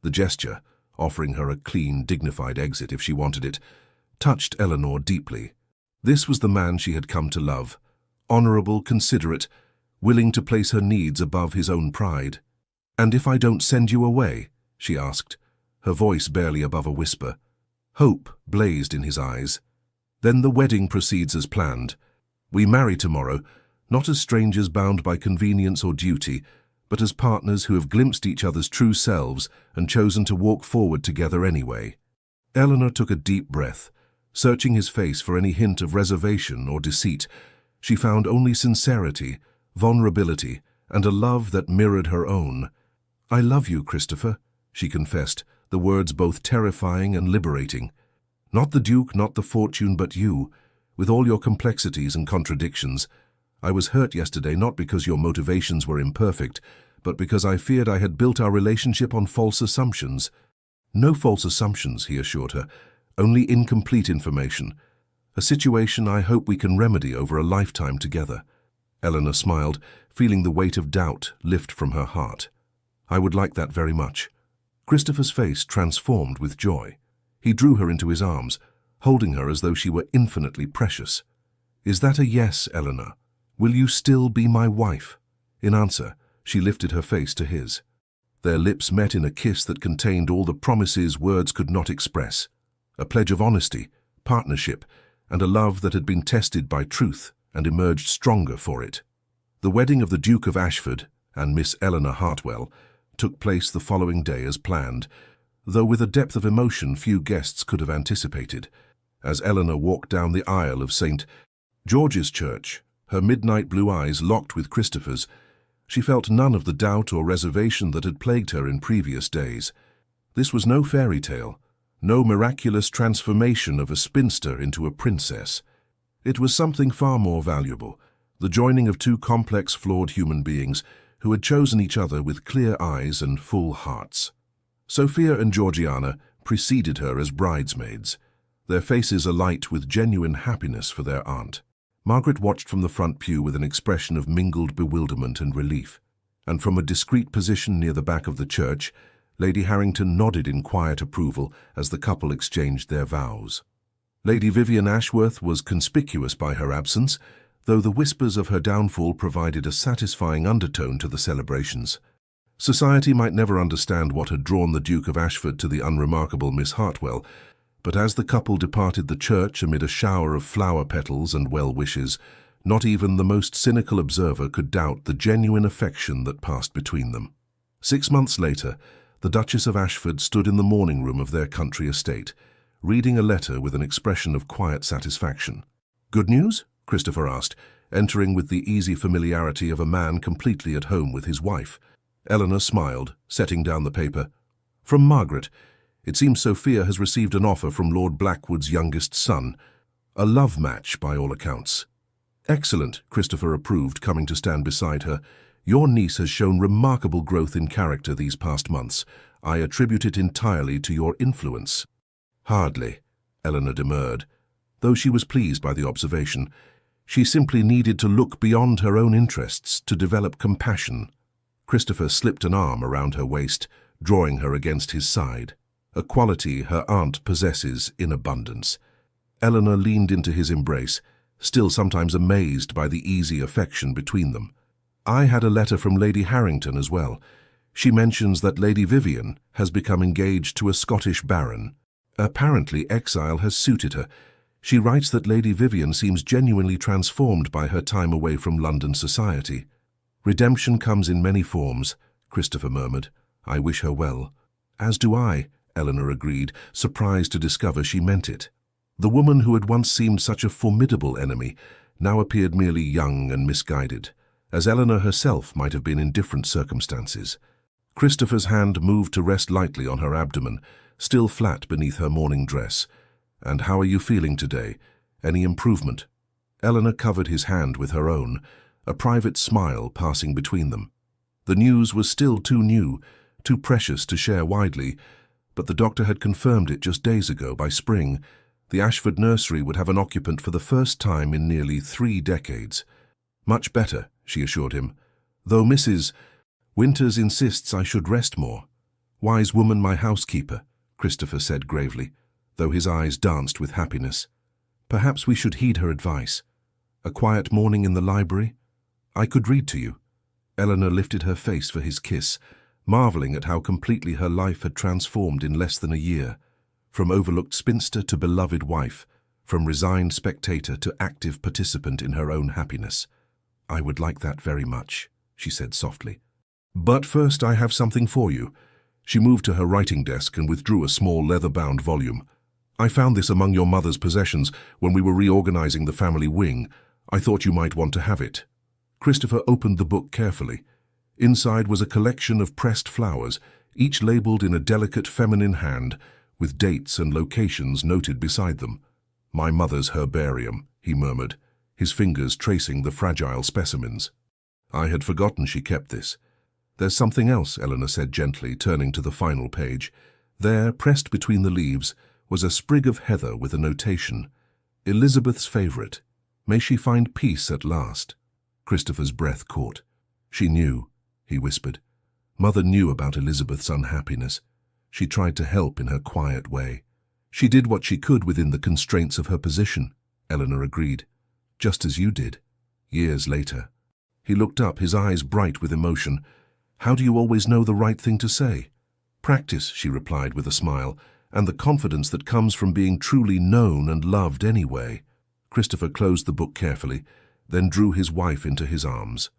The gesture, offering her a clean, dignified exit if she wanted it, touched Eleanor deeply. This was the man she had come to love, honorable, considerate, willing to place her needs above his own pride. And if I don't send you away? She asked, her voice barely above a whisper. Hope blazed in his eyes. Then the wedding proceeds as planned. We marry tomorrow, not as strangers bound by convenience or duty, but as partners who have glimpsed each other's true selves and chosen to walk forward together anyway. Eleanor took a deep breath. Searching his face for any hint of reservation or deceit, she found only sincerity, vulnerability, and a love that mirrored her own. I love you, Christopher, she confessed, the words both terrifying and liberating. Not the Duke, not the fortune, but you, with all your complexities and contradictions. I was hurt yesterday not because your motivations were imperfect, but because I feared I had built our relationship on false assumptions. No false assumptions, he assured her, only incomplete information. A situation I hope we can remedy over a lifetime together. Eleanor smiled, feeling the weight of doubt lift from her heart. I would like that very much. Christopher's face transformed with joy. He drew her into his arms, holding her as though she were infinitely precious. Is that a yes, Eleanor? Will you still be my wife? In answer, she lifted her face to his. Their lips met in a kiss that contained all the promises words could not express. A pledge of honesty, partnership, and a love that had been tested by truth and emerged stronger for it. The wedding of the Duke of Ashford and Miss Eleanor Hartwell took place the following day as planned, though with a depth of emotion few guests could have anticipated. As Eleanor walked down the aisle of St. George's Church, her midnight blue eyes locked with Christopher's, she felt none of the doubt or reservation that had plagued her in previous days. This was no fairy tale, no miraculous transformation of a spinster into a princess. It was something far more valuable, the joining of two complex, flawed human beings who had chosen each other with clear eyes and full hearts. Sophia and Georgiana preceded her as bridesmaids, their faces alight with genuine happiness for their aunt. Margaret watched from the front pew with an expression of mingled bewilderment and relief, and from a discreet position near the back of the church, Lady Harrington nodded in quiet approval as the couple exchanged their vows. Lady Vivian Ashworth was conspicuous by her absence, though the whispers of her downfall provided a satisfying undertone to the celebrations. Society might never understand what had drawn the Duke of Ashford to the unremarkable Miss Hartwell, but as the couple departed the church amid a shower of flower petals and well-wishes, not even the most cynical observer could doubt the genuine affection that passed between them. 6 months later, the Duchess of Ashford stood in the morning room of their country estate, reading a letter with an expression of quiet satisfaction. "Good news?" Christopher asked, entering with the easy familiarity of a man completely at home with his wife. Eleanor smiled, setting down the paper. "From Margaret. It seems Sophia has received an offer from Lord Blackwood's youngest son. A love match, by all accounts." "Excellent," Christopher approved, coming to stand beside her. Your niece has shown remarkable growth in character these past months. I attribute it entirely to your influence." "Hardly," Eleanor demurred. Though she was pleased by the observation, she simply needed to look beyond her own interests to develop compassion. Christopher slipped an arm around her waist, drawing her against his side, a quality her aunt possesses in abundance. Eleanor leaned into his embrace, still sometimes amazed by the easy affection between them. "I had a letter from Lady Harrington as well. She mentions that Lady Vivian has become engaged to a Scottish baron. Apparently exile has suited her. She writes that Lady Vivian seems genuinely transformed by her time away from London society." "Redemption comes in many forms," Christopher murmured. "I wish her well." "As do I," Eleanor agreed, surprised to discover she meant it. The woman who had once seemed such a formidable enemy now appeared merely young and misguided, as Eleanor herself might have been in different circumstances. Christopher's hand moved to rest lightly on her abdomen, still flat beneath her morning dress. "And how are you feeling today? Any improvement?" Eleanor covered his hand with her own, a private smile passing between them. The news was still too new, too precious to share widely, but the doctor had confirmed it just days ago. By spring, the Ashford nursery would have an occupant for the first time in nearly 3 decades. "Much better," she assured him, "though Mrs. Winters insists I should rest more." "Wise woman, my housekeeper," Christopher said gravely, though his eyes danced with happiness. "Perhaps we should heed her advice. A quiet morning in the library? I could read to you." Eleanor lifted her face for his kiss, marveling at how completely her life had transformed in less than a year. From overlooked spinster to beloved wife, from resigned spectator to active participant in her own happiness. "I would like that very much," she said softly. "But first I have something for you." She moved to her writing desk and withdrew a small leather-bound volume. "I found this among your mother's possessions when we were reorganizing the family wing. I thought you might want to have it." Christopher opened the book carefully. Inside was a collection of pressed flowers, each labeled in a delicate feminine hand, with dates and locations noted beside them. "My mother's herbarium," he murmured, his fingers tracing the fragile specimens. "I had forgotten she kept this." "There's something else," Eleanor said gently, turning to the final page. There, pressed between the leaves, was a sprig of heather with a notation. "Elizabeth's favorite. May she find peace at last." Christopher's breath caught. "She knew," he whispered. "Mother knew about Elizabeth's unhappiness. She tried to help in her quiet way." "She did what she could within the constraints of her position," Eleanor agreed. "Just as you did, years later." He looked up, his eyes bright with emotion. "How do you always know the right thing to say?" "Practice," she replied with a smile, "and the confidence that comes from being truly known and loved anyway." Christopher closed the book carefully, then drew his wife into his arms.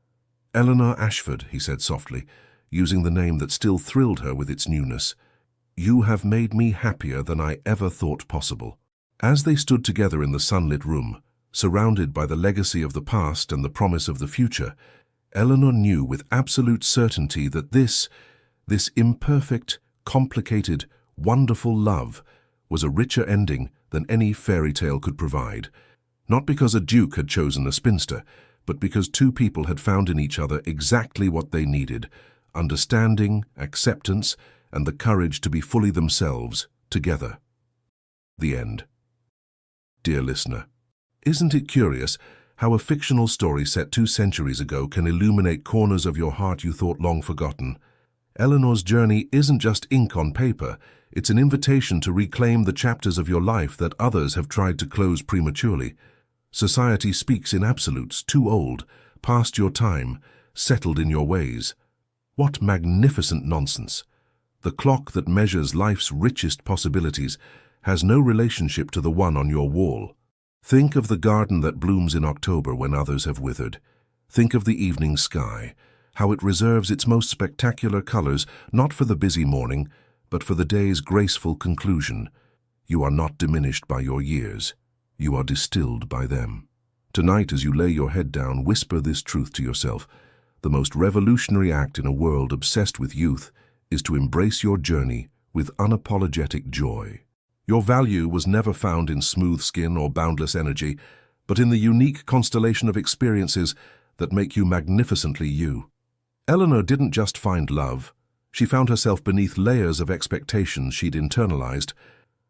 "Eleanor Ashford," he said softly, using the name that still thrilled her with its newness. "You have made me happier than I ever thought possible." As they stood together in the sunlit room, surrounded by the legacy of the past and the promise of the future, Eleanor knew with absolute certainty that this imperfect, complicated, wonderful love was a richer ending than any fairy tale could provide. Not because a duke had chosen a spinster, but because two people had found in each other exactly what they needed: understanding, acceptance, and the courage to be fully themselves, together. The end. Dear listener, isn't it curious how a fictional story set 2 centuries ago can illuminate corners of your heart you thought long forgotten? Eleanor's journey isn't just ink on paper, it's an invitation to reclaim the chapters of your life that others have tried to close prematurely. Society speaks in absolutes, too old, past your time, settled in your ways. What magnificent nonsense! The clock that measures life's richest possibilities has no relationship to the one on your wall. Think of the garden that blooms in October when others have withered. Think of the evening sky, how it reserves its most spectacular colors not for the busy morning, but for the day's graceful conclusion. You are not diminished by your years. You are distilled by them. Tonight, as you lay your head down, whisper this truth to yourself. The most revolutionary act in a world obsessed with youth is to embrace your journey with unapologetic joy. Your value was never found in smooth skin or boundless energy, but in the unique constellation of experiences that make you magnificently you. Eleanor didn't just find love. She found herself beneath layers of expectations she'd internalized.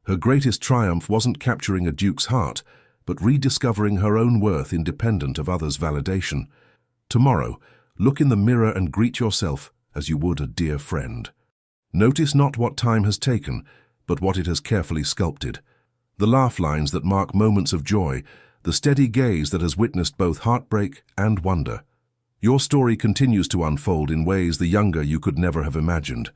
Her greatest triumph wasn't capturing a duke's heart, but rediscovering her own worth independent of others' validation. Tomorrow, look in the mirror and greet yourself as you would a dear friend. Notice not what time has taken, but what it has carefully sculpted. The laugh lines that mark moments of joy, the steady gaze that has witnessed both heartbreak and wonder. Your story continues to unfold in ways the younger you could never have imagined.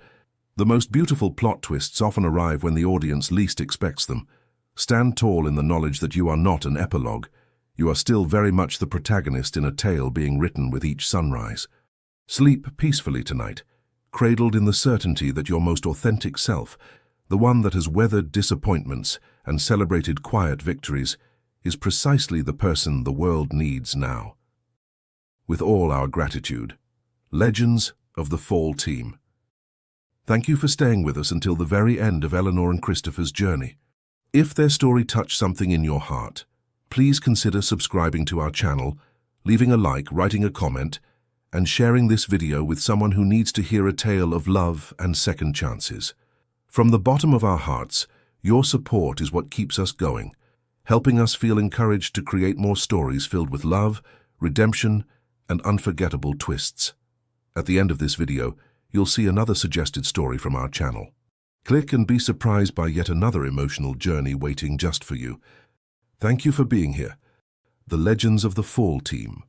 The most beautiful plot twists often arrive when the audience least expects them. Stand tall in the knowledge that you are not an epilogue. You are still very much the protagonist in a tale being written with each sunrise. Sleep peacefully tonight, cradled in the certainty that your most authentic self, the one that has weathered disappointments and celebrated quiet victories, is precisely the person the world needs now. With all our gratitude, Legends of the Fall Team. Thank you for staying with us until the very end of Eleanor and Christopher's journey. If their story touched something in your heart, please consider subscribing to our channel, leaving a like, writing a comment, and sharing this video with someone who needs to hear a tale of love and second chances. From the bottom of our hearts, your support is what keeps us going, helping us feel encouraged to create more stories filled with love, redemption, and unforgettable twists. At the end of this video, you'll see another suggested story from our channel. Click and be surprised by yet another emotional journey waiting just for you. Thank you for being here. The Legends of the Fall Team.